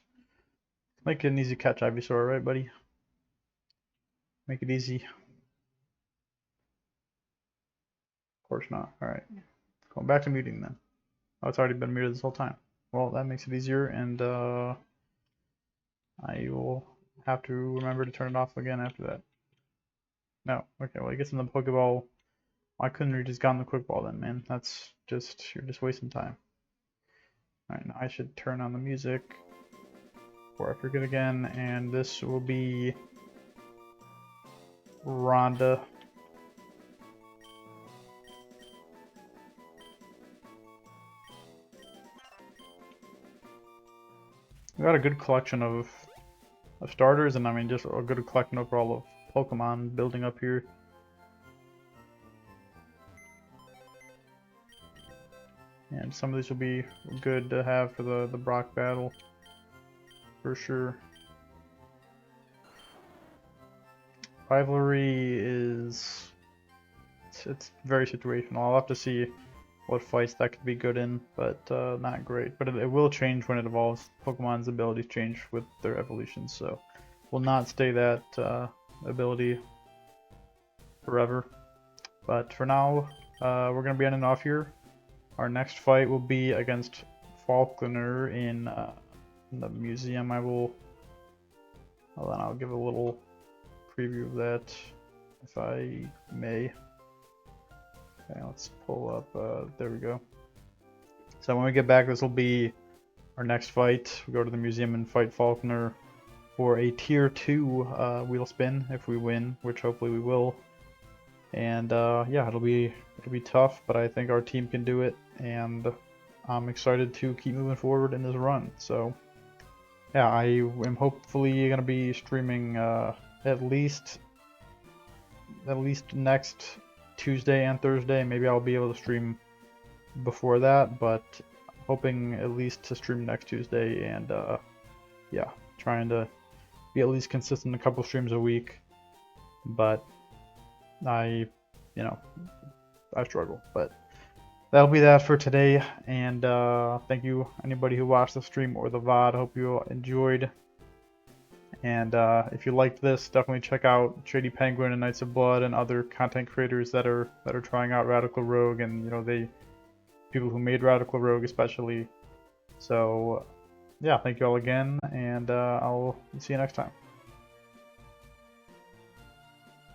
make it an easy catch, Ivysaur, right, buddy? Make it easy. Of course not. Alright. Going back to muting then. Oh, it's already been muted this whole time. Well, that makes it easier, and I will have to remember to turn it off again after that. No. Okay, well, he gets in the Pokeball. Why couldn't we just gotten the Quick Ball then, man? That's just, you're just wasting time. Alright, now I should turn on the music before I forget again, and this will be Rhonda. We got a good collection of starters, and I mean just a good collection overall of Pokemon building up here. And some of these will be good to have for the Brock battle, for sure. Rivalry is it's very situational. I'll have to see what fights that could be good in, but not great. But it will change when it evolves. Pokemon's abilities change with their evolutions, so will not stay that ability forever. But for now, we're gonna be ending off here. Our next fight will be against Falconer in the museum. I'll give a little preview of that, if I may. Okay, let's pull up, there we go. So when we get back, this will be our next fight. We go to the museum and fight Falconer for a tier 2 wheel spin if we win, which hopefully we will. And yeah, it'll be tough, but I think our team can do it, and I'm excited to keep moving forward in this run. So yeah, I am hopefully gonna be streaming at least next Tuesday and Thursday. Maybe I'll be able to stream before that, but hoping at least to stream next Tuesday, and yeah, trying to be at least consistent, a couple streams a week. But I struggle. But that'll be that for today, and thank you anybody who watched the stream or the VOD. Hope you enjoyed. And if you liked this, definitely check out ShadyPenguinn and Knights of Blood and other content creators that are trying out Radical Rogue, and people who made Radical Rogue especially. So yeah, thank you all again, and I'll see you next time.